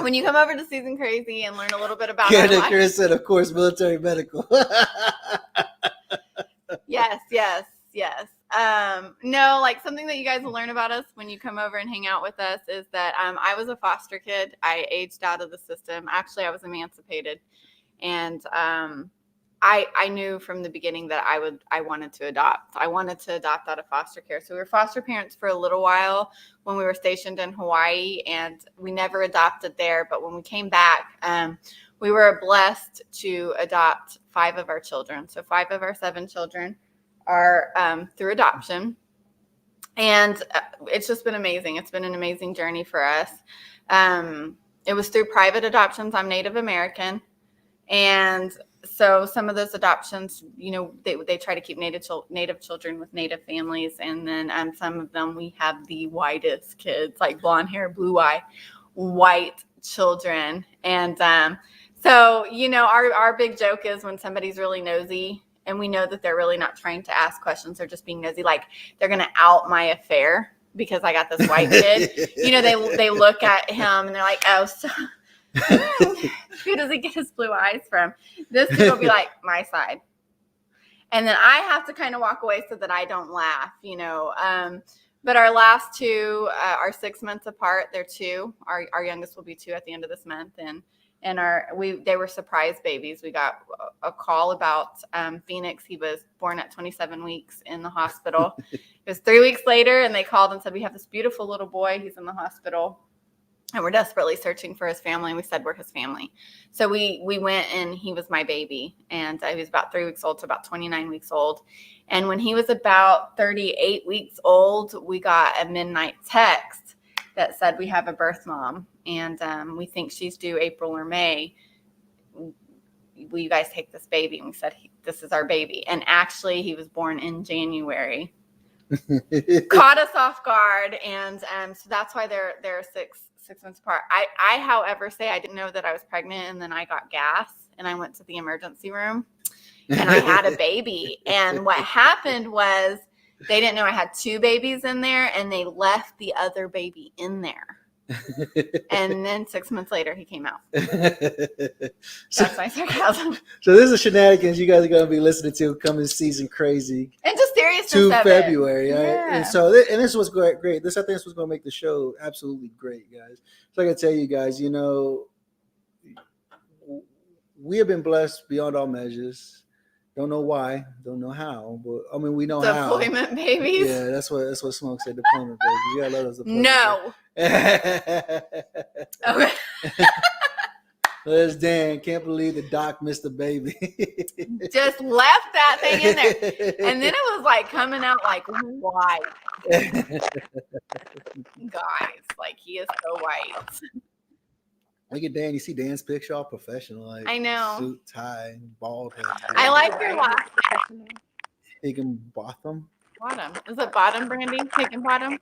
when you come over to Season Crazy and learn a little bit about our life. Chris said, of course, military medical. Yes. No, like something that you guys will learn about us when you come over and hang out with us is that I was a foster kid. I aged out of the system. Actually, I was emancipated, and I knew from the beginning that I wanted to adopt. I wanted to adopt out of foster care. So we were foster parents for a little while when we were stationed in Hawaii, and we never adopted there. But when we came back, we were blessed to adopt 5 of our children. So 5 of our 7 children are through adoption. And it's just been amazing. It's been an amazing journey for us. It was through private adoptions. I'm Native American. And so some of those adoptions, they try to keep Native children with Native families. And then some of them, we have the whitest kids, like blonde hair, blue eye, white children. And so, our big joke is when somebody's really nosy and we know that they're really not trying to ask questions, they're just being nosy, like they're going to out my affair because I got this white kid. They look at him and they're like, oh, so who does he get his blue eyes from? This kid will be like, my side. And then I have to kind of walk away so that I don't laugh, But our last 2 are 6 months apart. They're 2. Our youngest will be 2 at the end of this month. And they were surprise babies. We got a call about Phoenix. He was born at 27 weeks in the hospital. It was 3 weeks later, and they called and said, we have this beautiful little boy. He's in the hospital. And we're desperately searching for his family. And we said, we're his family. So we went, and he was my baby. And he was about 3 weeks old to about 29 weeks old. And when he was about 38 weeks old, we got a midnight text that said, we have a birth mom. And we think she's due April or May. will you guys take this baby? And we said, this is our baby. And actually, he was born in January. Caught us off guard. And so that's why they're 6 months apart. I, however, say I didn't know that I was pregnant, and then I got gas, and I went to the emergency room, and I had a baby. And what happened was they didn't know I had 2 babies in there, and they left the other baby in there. And then 6 months later, he came out. That's my sarcasm. So this is shenanigans you guys are going to be listening to coming season crazy. And just seriousness To of February, it. right? Yeah. And so, and this was great. This, I think, this was going to make the show absolutely great, guys. So I got to tell you guys, you know, we have been blessed beyond all measures. Don't know why, don't know how, but I mean, we know how. Deployment babies? Yeah, that's what Smoke said. Deployment babies. You gotta let us deployment. No. Okay. There's Dan. Can't believe the doc missed the baby. Just left that thing in there. And then it was like coming out like white. Guys, like he is so white. Look at Dan. You see Dan's picture, all professional, like I know. suit, tie, bald head. I like your last Higginbotham. bottom. Is it bottom, Brandy? Higginbottom?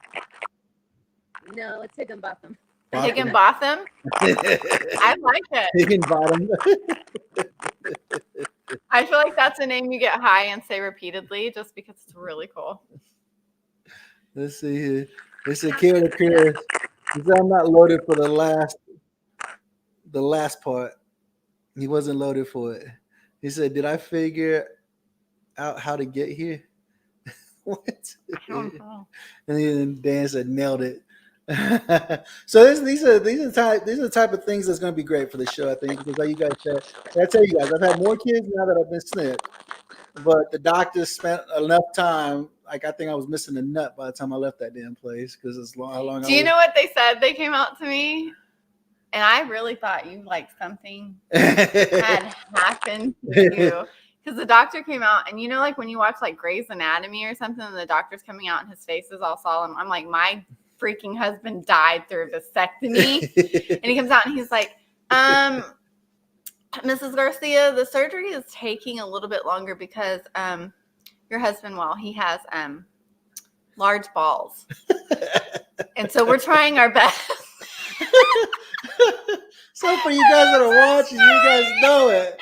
No, it's Higginbotham. Higginbotham? I like it. Higginbottom. I feel like that's a name you get high and say repeatedly just because it's really cool. Let's see here. It's a kid Chris. I'm not loaded for the last part. He wasn't loaded for it. He said, "Did I figure out how to get here?" What? I don't know. And then Dan said, "Nailed it." So these are the type of things that's going to be great for the show, I think, because like you guys said, I tell you guys, I've had more kids now that I've been snipped, but the doctors spent enough time. Like I think I was missing a nut by the time I left that damn place because it's long. How long? Do you know what they said? They came out to me, and I really thought you like something had happened to you. Because the doctor came out, and you know, like when you watch like Grey's Anatomy or something, and the doctor's coming out and his face is all solemn. I'm like, my freaking husband died through a vasectomy. And he comes out and he's like, Mrs. Garcia, the surgery is taking a little bit longer because your husband, well, he has large balls. And so we're trying our best. So for you guys that are watching, you guys know it.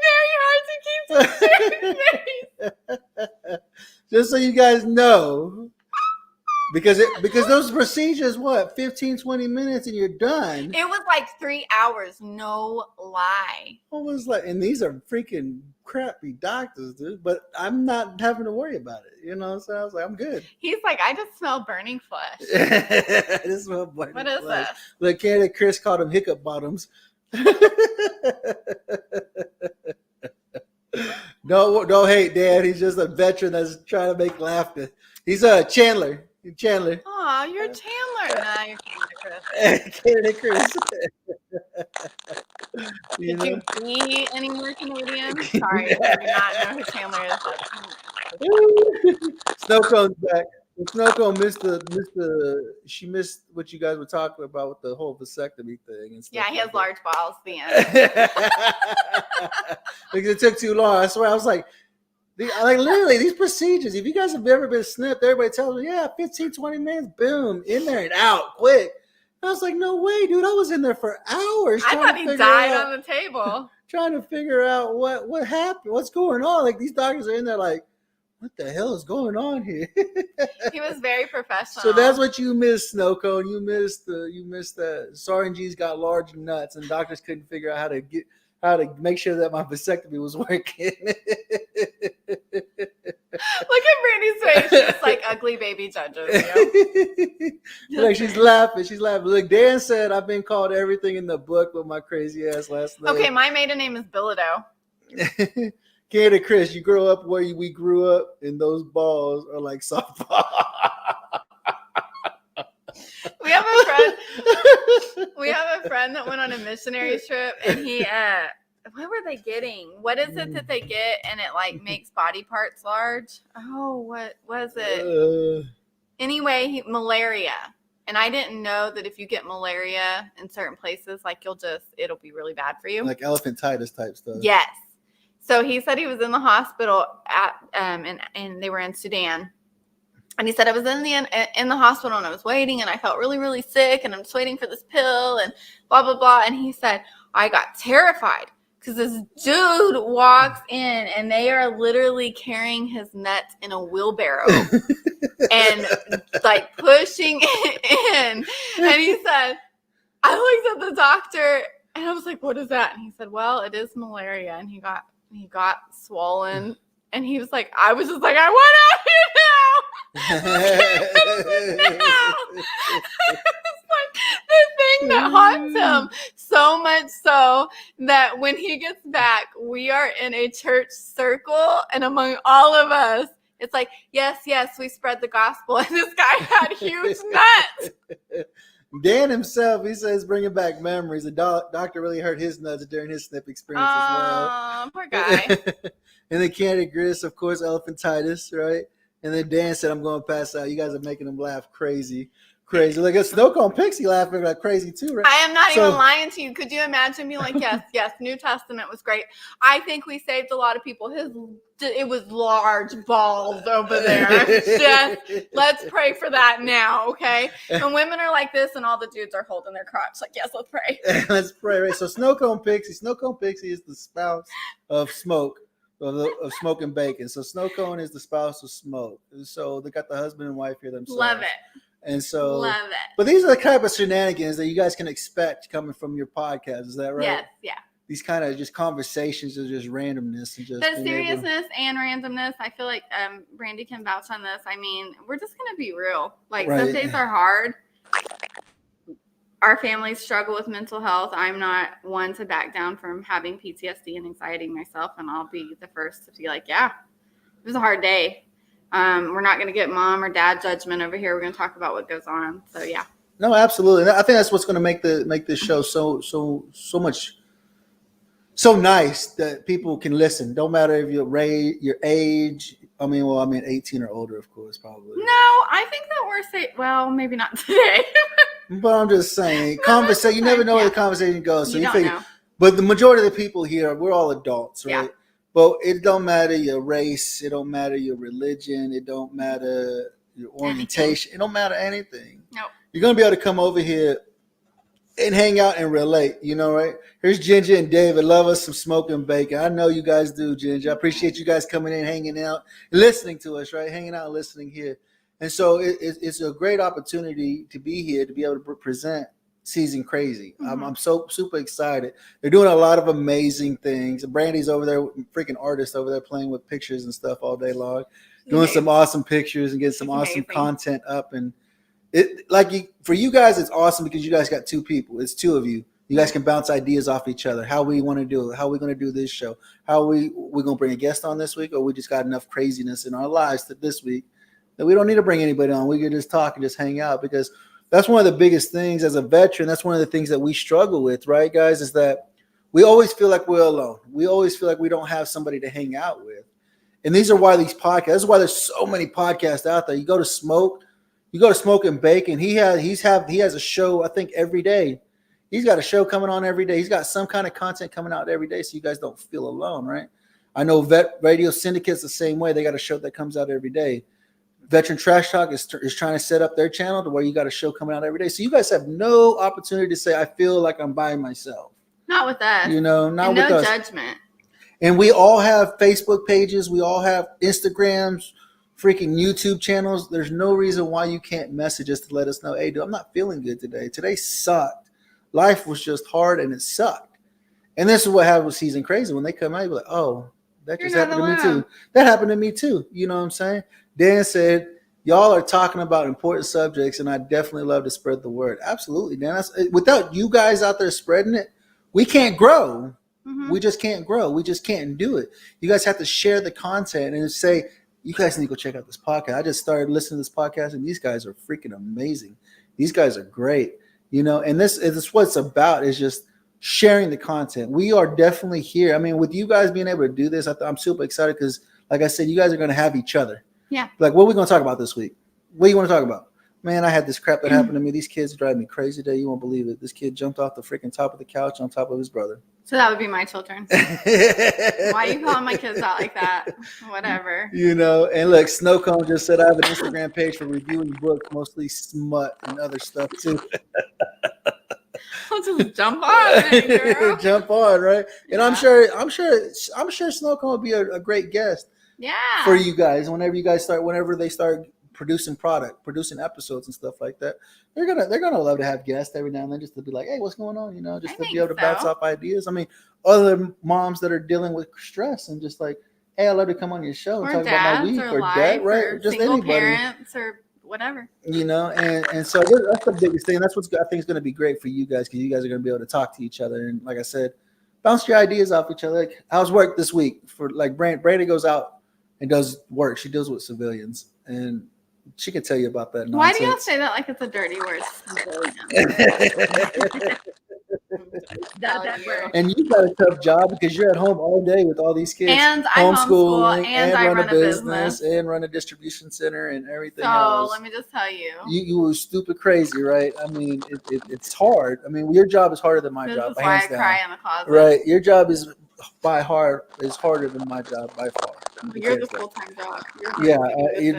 Very hard to keep straight face. Just so you guys know. Because those procedures, what, 15, 20 minutes and you're done. It was like 3 hours, no lie. I was like, and these are freaking crappy doctors, dude. But I'm not having to worry about it. You know, so I was like, I'm good. He's like, I just smell burning flesh. This is what What is this? Look, Canada Chris called them hiccup bottoms. Don't hate Dad. He's just a veteran that's trying to make laughter. He's Chandler. Chandler. Aw, you're Chandler. Nah, you're Canada Chris. Canada Chris. You Could know? you be any more Canadian? Sorry, I do not know who Chandler is. Snow cone's back. Snow cone missed she missed what you guys were talking about with the whole vasectomy thing and stuff. Yeah, he has like large balls. The end. that. Because it took too long. I swear, I was like literally these procedures, if you guys have ever been snipped, everybody tells me, yeah, 15, 20 minutes, boom, in there and out, quick. I was like, no way, dude. I was in there for hours. I thought he died on the table. Trying to figure out what happened, what's going on. Like these doctors are in there like, what the hell is going on here? He was very professional. So that's what you missed, Snow Cone. You missed that Sergeant G's got large nuts and doctors couldn't figure out how to make sure that my vasectomy was working. Look at Brandy's face. She's like ugly baby judges. You know? Like she's laughing. Look, Dan said I've been called everything in the book with my crazy ass last name. Okay, my maiden name is Bilodeau. Canada Chris, you grow up where we grew up, and those balls are like softball. We have a friend that went on a missionary trip, and he what were they getting? What is it that they get and it like makes body parts large? Oh, what was it? Anyway, malaria. And I didn't know that if you get malaria in certain places, like it'll be really bad for you. Like elephantitis type stuff. Yes. So he said he was in the hospital and they were in Sudan. And he said, I was in the hospital and I was waiting and I felt really, really sick and I'm just waiting for this pill and blah, blah, blah. And he said, I got terrified because this dude walks in and they are literally carrying his nuts in a wheelbarrow and like pushing it in. And he said, I looked at the doctor and I was like, what is that? And he said, well, it is malaria. And he got swollen. And he was like, I was just like, I want out of here now. It's like the thing that haunts him so much so that when he gets back, we are in a church circle and among all of us, it's like, yes, we spread the gospel. And this guy had huge nuts. Dan himself, he says, bringing back memories. The doctor really hurt his nuts during his snip experience as well. Oh, poor guy. And then Candy Gris, of course, elephantitis, right? And then Dan said, I'm going to pass out. You guys are making him laugh crazy. Like a Snow Cone Pixie laughing like crazy too, right? I am not even lying to you. Could you imagine being like, yes, New Testament was great. I think we saved a lot of people. It was large balls over there. Just let's pray for that now, okay? When women are like this and all the dudes are holding their crotch, like, yes, let's pray. Let's pray, right? So Snow Cone Pixie is the spouse of Smoke. Of Smoke and Bacon. So Snow Cone is the spouse of Smoke. So they got the husband and wife here themselves. Love it. And so, love it. But these are the type of shenanigans that you guys can expect coming from your podcast. Is that right? Yes, yeah. These kind of just conversations of just randomness and just the seriousness and randomness. I feel like Brandy can vouch on this. I mean, we're just gonna be real. Like some days are hard. Our families struggle with mental health. I'm not one to back down from having PTSD and anxiety myself, and I'll be the first to be like, yeah, it was a hard day. We're not going to get mom or dad judgment over here. We're going to talk about what goes on. So yeah. No, absolutely. I think that's what's going to make this show so nice that people can listen. Don't matter if your age. I mean, 18 or older, of course, probably. No, I think that we're safe. Well, maybe not today. But I'm just saying, conversation. You never know where the conversation goes. So you figure, know. But the majority of the people here, we're all adults, right? Yeah. But it don't matter your race. It don't matter your religion. It don't matter your orientation. It don't matter anything. No. You're going to be able to come over here and hang out and relate, right? Here's Ginger and David. Love us some Smoke and Bacon. I know you guys do, Ginger. I appreciate you guys coming in, hanging out, listening to us, right? Hanging out and listening here. And so it's a great opportunity to be here, to be able to present Season Crazy. Mm-hmm. I'm so super excited. They're doing a lot of amazing things. Brandy's over there, freaking artist over there, playing with pictures and stuff all day long, doing some awesome pictures and getting some awesome content up. And for you guys, it's awesome because you guys got two people. It's two of you. You guys can bounce ideas off each other. How we want to do it. How we going to do this show. How we're going to bring a guest on this week, or we just got enough craziness in our lives that this week that we don't need to bring anybody on. We can just talk and just hang out, because that's one of the biggest things as a veteran. That's one of the things that we struggle with, right, guys, is that we always feel like we're alone. We always feel like we don't have somebody to hang out with. And these are why these podcasts, this is why there's so many podcasts out there. You go to Smoke and Bacon. He has a show, I think, every day. He's got a show coming on every day. He's got some kind of content coming out every day, so you guys don't feel alone, right? I know Vet Radio Syndicate's the same way. They got a show that comes out every day. Veteran Trash Talk is trying to set up their channel to where you got a show coming out every day. So you guys have no opportunity to say, I feel like I'm by myself. Not with us. Not with us. No judgment. And we all have Facebook pages. We all have Instagrams, freaking YouTube channels. There's no reason why you can't message us to let us know, hey, dude, I'm not feeling good today. Today sucked. Life was just hard and it sucked. And this is what happened with Season Crazy. When they come out, you're like, oh, that just happened to me too. That happened to me too. You know what I'm saying? Dan said, y'all are talking about important subjects, and I definitely love to spread the word. Absolutely, Dan. Without you guys out there spreading it, we can't grow. Mm-hmm. We just can't grow. We just can't do it. You guys have to share the content and say, you guys need to go check out this podcast. I just started listening to this podcast, and these guys are freaking amazing. These guys are great. And this is what it's about, is just sharing the content. We are definitely here. I mean, with you guys being able to do this, I'm super excited because, like I said, you guys are going to have each other. Yeah. Like, what are we going to talk about this week? What do you want to talk about? Man, I had this crap that happened to me. These kids drive me crazy today. You won't believe it. This kid jumped off the freaking top of the couch on top of his brother. So that would be my children. Why are you calling my kids out like that? Whatever. You know, and look, Snowcone just said I have an Instagram page for reviewing books, mostly smut and other stuff too. I'll just jump on it, girl. Jump on, right? And Yeah. I'm sure Snowcone would be a great guest Yeah. for you guys whenever they start producing episodes and stuff like that. They're gonna love to have guests every now and then just to be like, hey, what's going on? You know, just I to be able to think bounce so. off ideas. I mean, other moms that are dealing with stress and just like, hey, I'd love to come on your show and Or talk about my dads week or or life dad, right? or Just single anybody. parents or whatever. You know, and so that's the biggest thing. That's what I think is going to be great for you guys because you guys are going to be able to talk to each other and, like I said, bounce your ideas off each other. Like, how's work this week? For like Brandy goes out and does work. She deals with civilians, and she can tell you about that. Why do y'all nonsense. say that like it's a dirty word? That word. And you got a tough job because you're at home all day with all these kids. And I homeschool and I run a business. and run a distribution center and everything So else. let me just tell you. You were stupid crazy, right? I mean, it's hard. I mean, your job is harder than my This job. is why I hands down. cry in the closet. Right, your job is harder than my job by far. You're the full-time job. Yeah,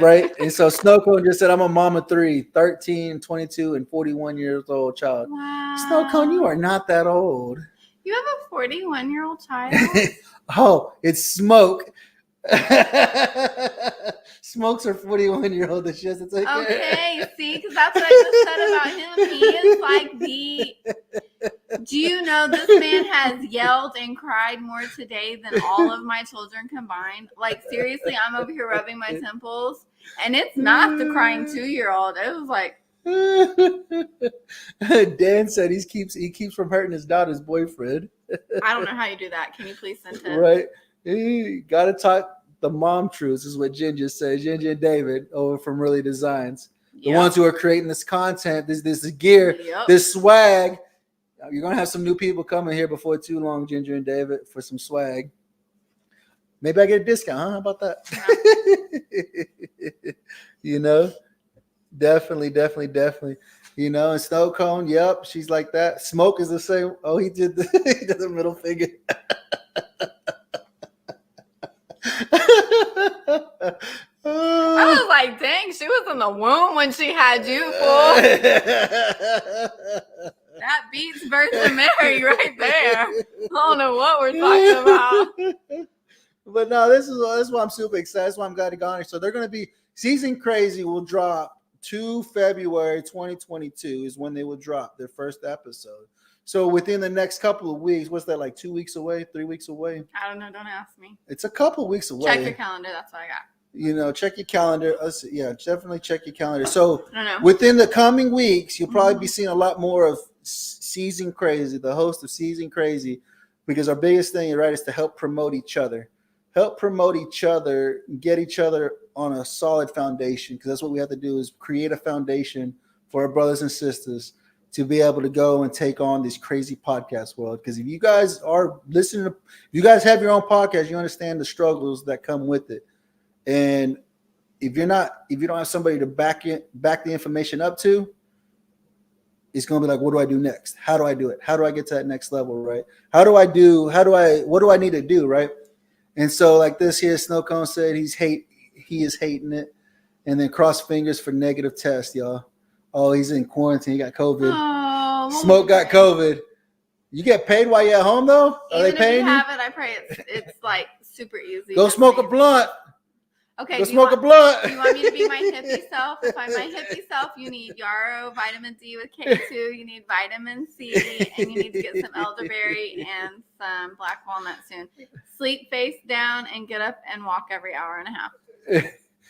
right. And so Snowcone just said, I'm a mom of 3, 13, 22, and 41 years old child. Wow. Snowcone, you are not that old. You have a 41-year-old child? Oh, it's Smoke. Smoke's her 41-year-old that she has to take care of. Okay, see, because that's what I just said about him. He is like do you know this man has yelled and cried more today than all of my children combined? Like, seriously, I'm over here rubbing my temples, and it's not the crying 2-year-old. It was like, Dan said he keeps from hurting his daughter's boyfriend. I don't know how you do that. Can you please send him? Right. You gotta talk the mom truths, is what Ginger says. Ginger and David over from Really Designs. The Yep. ones who are creating this content, this gear, Yep. this swag. You're gonna have some new people coming here before too long, Ginger and David, for some swag. Maybe I get a discount, huh? How about that? You know, definitely. You know, and Snowcone, yep, she's like that. Smoke is the same. Oh, he did the middle finger. I was like, dang, she was in the womb when she had you, fool. That beats Virgin Mary right there. I don't know what we're talking about. But no, this is why I'm super excited. That's why I'm glad to go on here. So they're going to be Season Crazy will drop 2 February 2022 is when they will drop their first episode. So within the next couple of weeks, what's that, like 2 weeks away, 3 weeks away? I don't know. Don't ask me. It's a couple weeks away. Check your calendar. That's what I got. You know, check your calendar. Yeah, definitely check your calendar. So I don't know. within the coming weeks, you'll probably be seeing a lot more of Season Crazy, the host of Season Crazy, because our biggest thing, right, is to help promote each other. Help promote each other, get each other on a solid foundation, because that's what we have to do, is create a foundation for our brothers and sisters to be able to go and take on this crazy podcast world. Because if you guys are listening, if you guys have your own podcast, you understand the struggles that come with it. And if you don't have somebody to back the information up to, it's going to be like, what do I do next? How do I do it? How do I get to that next level, right? What do I need to do, right? And so like this here, Snowcone said he is hating it. And then cross fingers for negative test, y'all. Oh, he's in quarantine. He got COVID. Oh, Smoke got COVID. You get paid while you're at home, though? Are Even they if paying you you? have it, I pray it's like super easy. Go Just smoke a saying. blunt. Okay. Go do smoke a you blunt. want me to be my hippie self? If I'm my hippie self, you need yarrow, vitamin D with K2, you need vitamin C, and you need to get some elderberry and some black walnut soon. Sleep face down and get up and walk every hour and a half.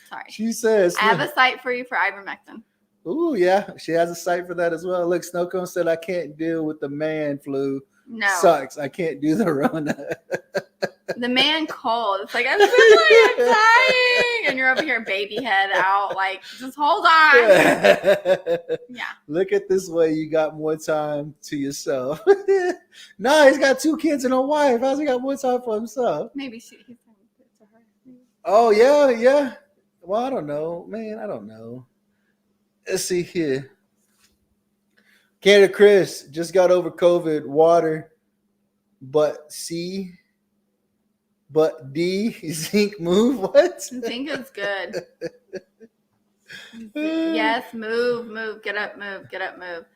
Sorry. She says. I have a site for you for ivermectin. Ooh, yeah. She has a site for that as well. Look, Snowcone said, I can't deal with the man flu. No. Sucks. I can't do the Rona. The man cold. It's like, I'm dying. And you're over here, baby head out. Like, just hold on. Yeah. Look at this way. You got more time to yourself. No, he's got 2 kids and a wife. How's he got more time for himself? Maybe he's saying it to her. Oh, yeah. Well, I don't know. Man, I don't know. Let's see here. Canada Chris just got over COVID. Water, but C, but D, zinc move. What? Zinc is good. Yes, move, get up, move.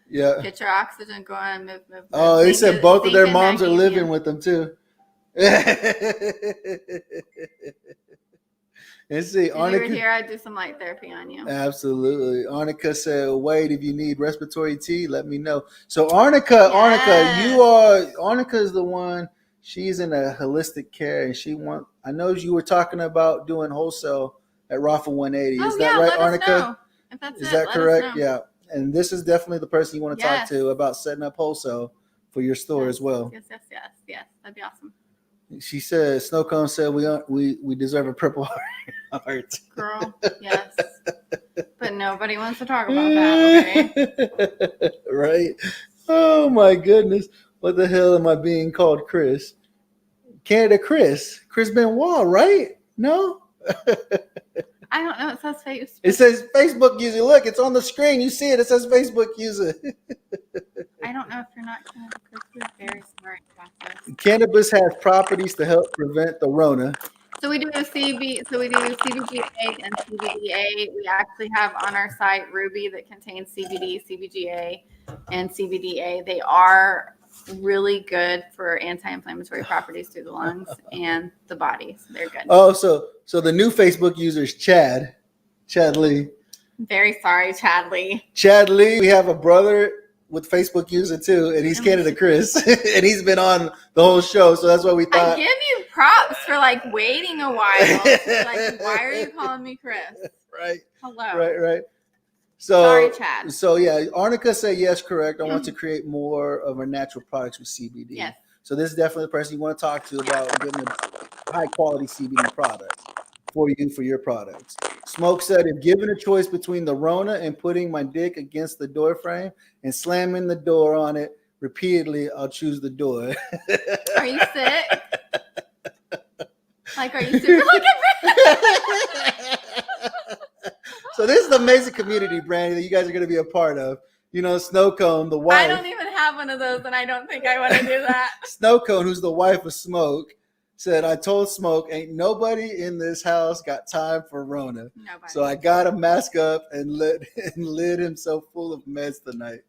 Yeah. Get your oxygen going, move. Oh, they said both of their moms are living with. with them too. Let's see. If you were Arnica, here, I'd do some light therapy on you. absolutely. Arnica said, "Wait, if you need respiratory tea, let me know." So Arnica, Yes. Arnica is the one. She's in a holistic care, and I know you were talking about doing wholesale at Rafa 180. Is that right, let Arnica? us know. If that's Is it, that let correct? us know. Yeah. And this is definitely the person you want to talk Yes. to about setting up wholesale for your store as well. Yes. That'd be awesome. She said, Snowcone said we deserve a purple heart. Girl, yes. But nobody wants to talk about that, okay? Right? Oh my goodness. What the hell am I being called Chris? Canada Chris Benoit, right? No? I don't know. It says Facebook. It says Facebook user. Look, it's on the screen. You see it. It says Facebook user. I don't know if you're not Canada Chris. You're very smart about this. Cannabis has properties to help prevent the Rona. So we do CBGA and CBDA. We actually have on our site Ruby that contains CBD, CBGA, and CBDA. They are really good for anti-inflammatory properties through the lungs and the body. So they're good. Oh, so the new Facebook user is Chad Lee. Very sorry, Chad Lee. Chad Lee, we have a brother with Facebook user too, and he's Canada Chris, and he's been on the whole show, so that's why we I thought. give you props for like waiting a while. Like, why are you calling me Chris? Right. Hello. Right. So Sorry, Chad. So yeah, Arnica said yes, correct. I want to create more of our natural products with CBD. Yes. So this is definitely the person you want to talk to about getting a high quality CBD product for you for your products. Smoke said, if given a choice between the Rona and putting my dick against the door frame and slamming the door on it repeatedly, I'll choose the door. Are you sick? Like, are you sick? Look at So this is the amazing community, Brandy, that you guys are going to be a part of. You know, Snowcone, the wife. I don't even have one of those, and I don't think I want to do that. Snowcone, who's the wife of Smoke, said, I told Smoke, ain't nobody in this house got time for Rona. Nobody. So I got to mask up and lit him so full of meds tonight.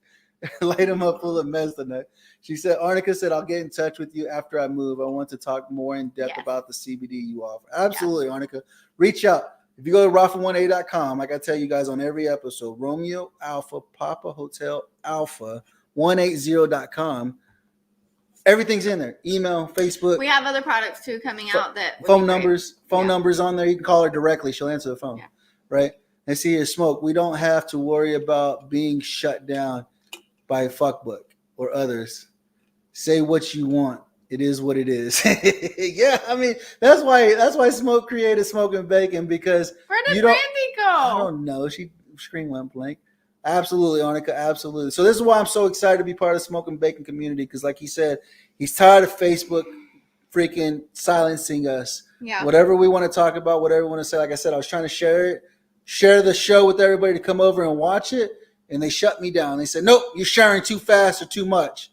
Light him up full of meds tonight. She said, Arnica said, I'll get in touch with you after I move. I want to talk more in depth about the CBD you offer. Absolutely, Arnica. Reach out. If you go to Rafa1A.com, like I tell you guys on every episode, Romeo Alpha Papa Hotel Alpha 180.com. Everything's in there. Email, Facebook. We have other products too coming out that phone numbers on there. You can call her directly. She'll answer the phone. Yeah. Right? And see here, Smoke. We don't have to worry about being shut down by Fuckbook or others. Say what you want. It is what it is. Yeah, I mean that's why Smoke created Smoking Bacon, because Where did you don't. Brandy go? I don't know. She screen went blank. Absolutely, Arnica. Absolutely. So this is why I'm so excited to be part of the Smoking Bacon community, because, like he said, he's tired of Facebook freaking silencing us. Yeah. Whatever we want to talk about, whatever we want to say. Like I said, I was trying to share the show with everybody to come over and watch it, and they shut me down. They said, "Nope, you're sharing too fast or too much.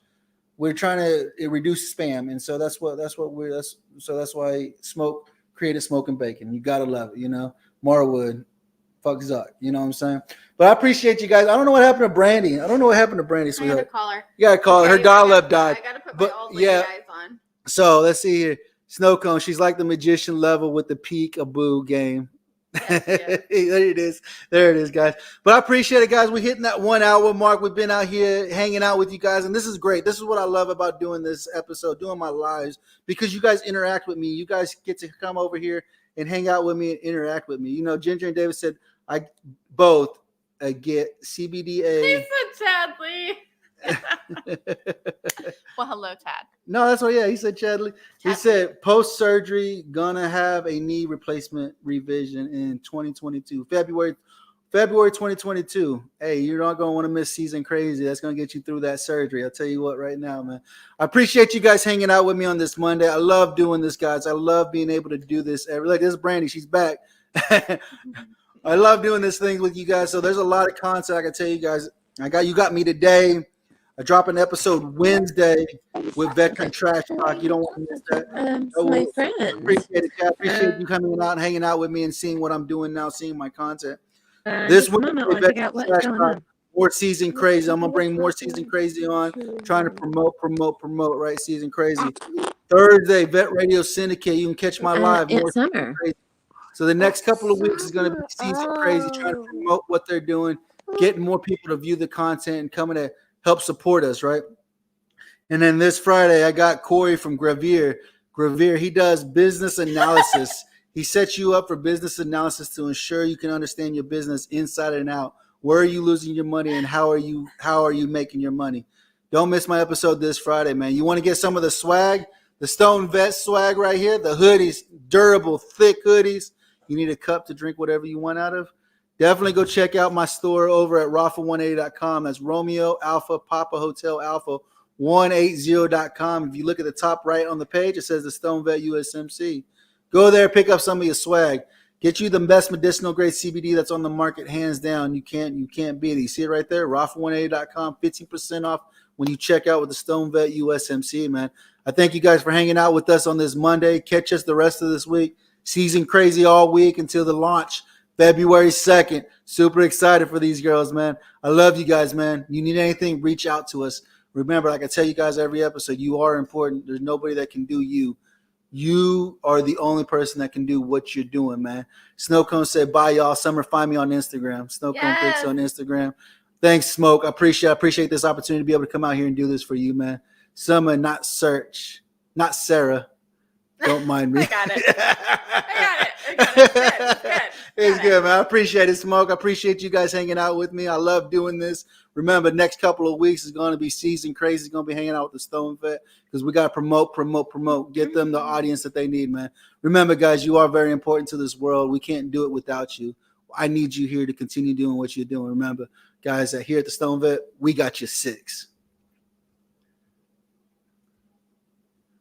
We're trying to reduce spam," and so that's why Smoke created Smoking Bacon. You gotta love it, you know. Marwood, fuck Zuck, you know what I'm saying? But I appreciate you guys. I don't know what happened to Brandy. I I sweetheart. gotta call her. You gotta call her. Her dial-up died. I gotta put But, my old yeah. guys on. So let's see here. Snowcone, she's like the magician level with the peek-a-boo game. Yes, yes. There it is, guys. But I appreciate it, guys. We're hitting that 1 hour mark. We've been out here hanging out with you guys, and this is great. This is what I love about doing this episode, doing my lives, because you guys interact with me. You guys get to come over here and hang out with me and interact with me. You know, Ginger and David said, I get CBDA. He said Chad Lee. Well, hello, Chad. No, that's what. Yeah, he said Chadley. He said post surgery gonna have a knee replacement revision in 2022, February 2022. Hey, you're not gonna want to miss Season Crazy. That's gonna get you through that surgery. I'll tell you what, right now, man. I appreciate you guys hanging out with me on this Monday. I love doing this, guys. I love being able to do this. Look, this is Brandy. She's back. I love doing this thing with you guys. So there's a lot of content I can tell you guys. You got me today. I drop an episode Wednesday with Veteran Trash Talk. You don't want to miss that. My friend. Appreciate it. I appreciate you coming out and hanging out with me and seeing what I'm doing now, seeing my content. This moment, we'll figure out what's going on. More Season Crazy. I'm gonna bring more Season Crazy on. Trying to promote. Right, Season Crazy. Thursday, Vet Radio Syndicate. You can catch my live. In More summer. Crazy. So the next couple of weeks is gonna be Season Crazy. Trying to promote what they're doing, getting more people to view the content and coming to help support us. Right. And then this Friday, I got Corey from Gravier. Gravier, he does business analysis. He sets you up for business analysis to ensure you can understand your business inside and out. Where are you losing your money and how are you making your money? Don't miss my episode this Friday, man. You want to get some of the swag, the Stone Vet swag right here, the hoodies, durable, thick hoodies. You need a cup to drink whatever you want out of. Definitely go check out my store over at Rafa180.com. That's Romeo Alpha Papa Hotel Alpha 180.com. If you look at the top right on the page, it says the Stone Vet USMC. Go there, pick up some of your swag. Get you the best medicinal grade CBD that's on the market, hands down. You can't beat it. You see it right there, Rafa180.com, 15% off when you check out with the Stone Vet USMC, man. I thank you guys for hanging out with us on this Monday. Catch us the rest of this week. Season Crazy all week until the launch, February 2nd. Super excited for these girls, man. I love you guys, man. You need anything, reach out to us. Remember, like I tell you guys every episode, you are important. There's nobody that can do you. You are the only person that can do what you're doing, man. Snowcone said, bye, y'all. Summer, find me on Instagram. Snowcone Pics on Instagram. Thanks, Smoke. I appreciate this opportunity to be able to come out here and do this for you, man. Summer, not Search. Not Sarah. Don't mind me. I got it. It's good, man. I appreciate it, Smoke. I appreciate you guys hanging out with me. I love doing this. Remember, next couple of weeks is going to be Season Crazy. It's going to be hanging out with the Stone Vet because we got to promote. Get them the audience that they need, man. Remember, guys, you are very important to this world. We can't do it without you. I need you here to continue doing what you're doing. Remember, guys, here at the Stone Vet, we got you 6.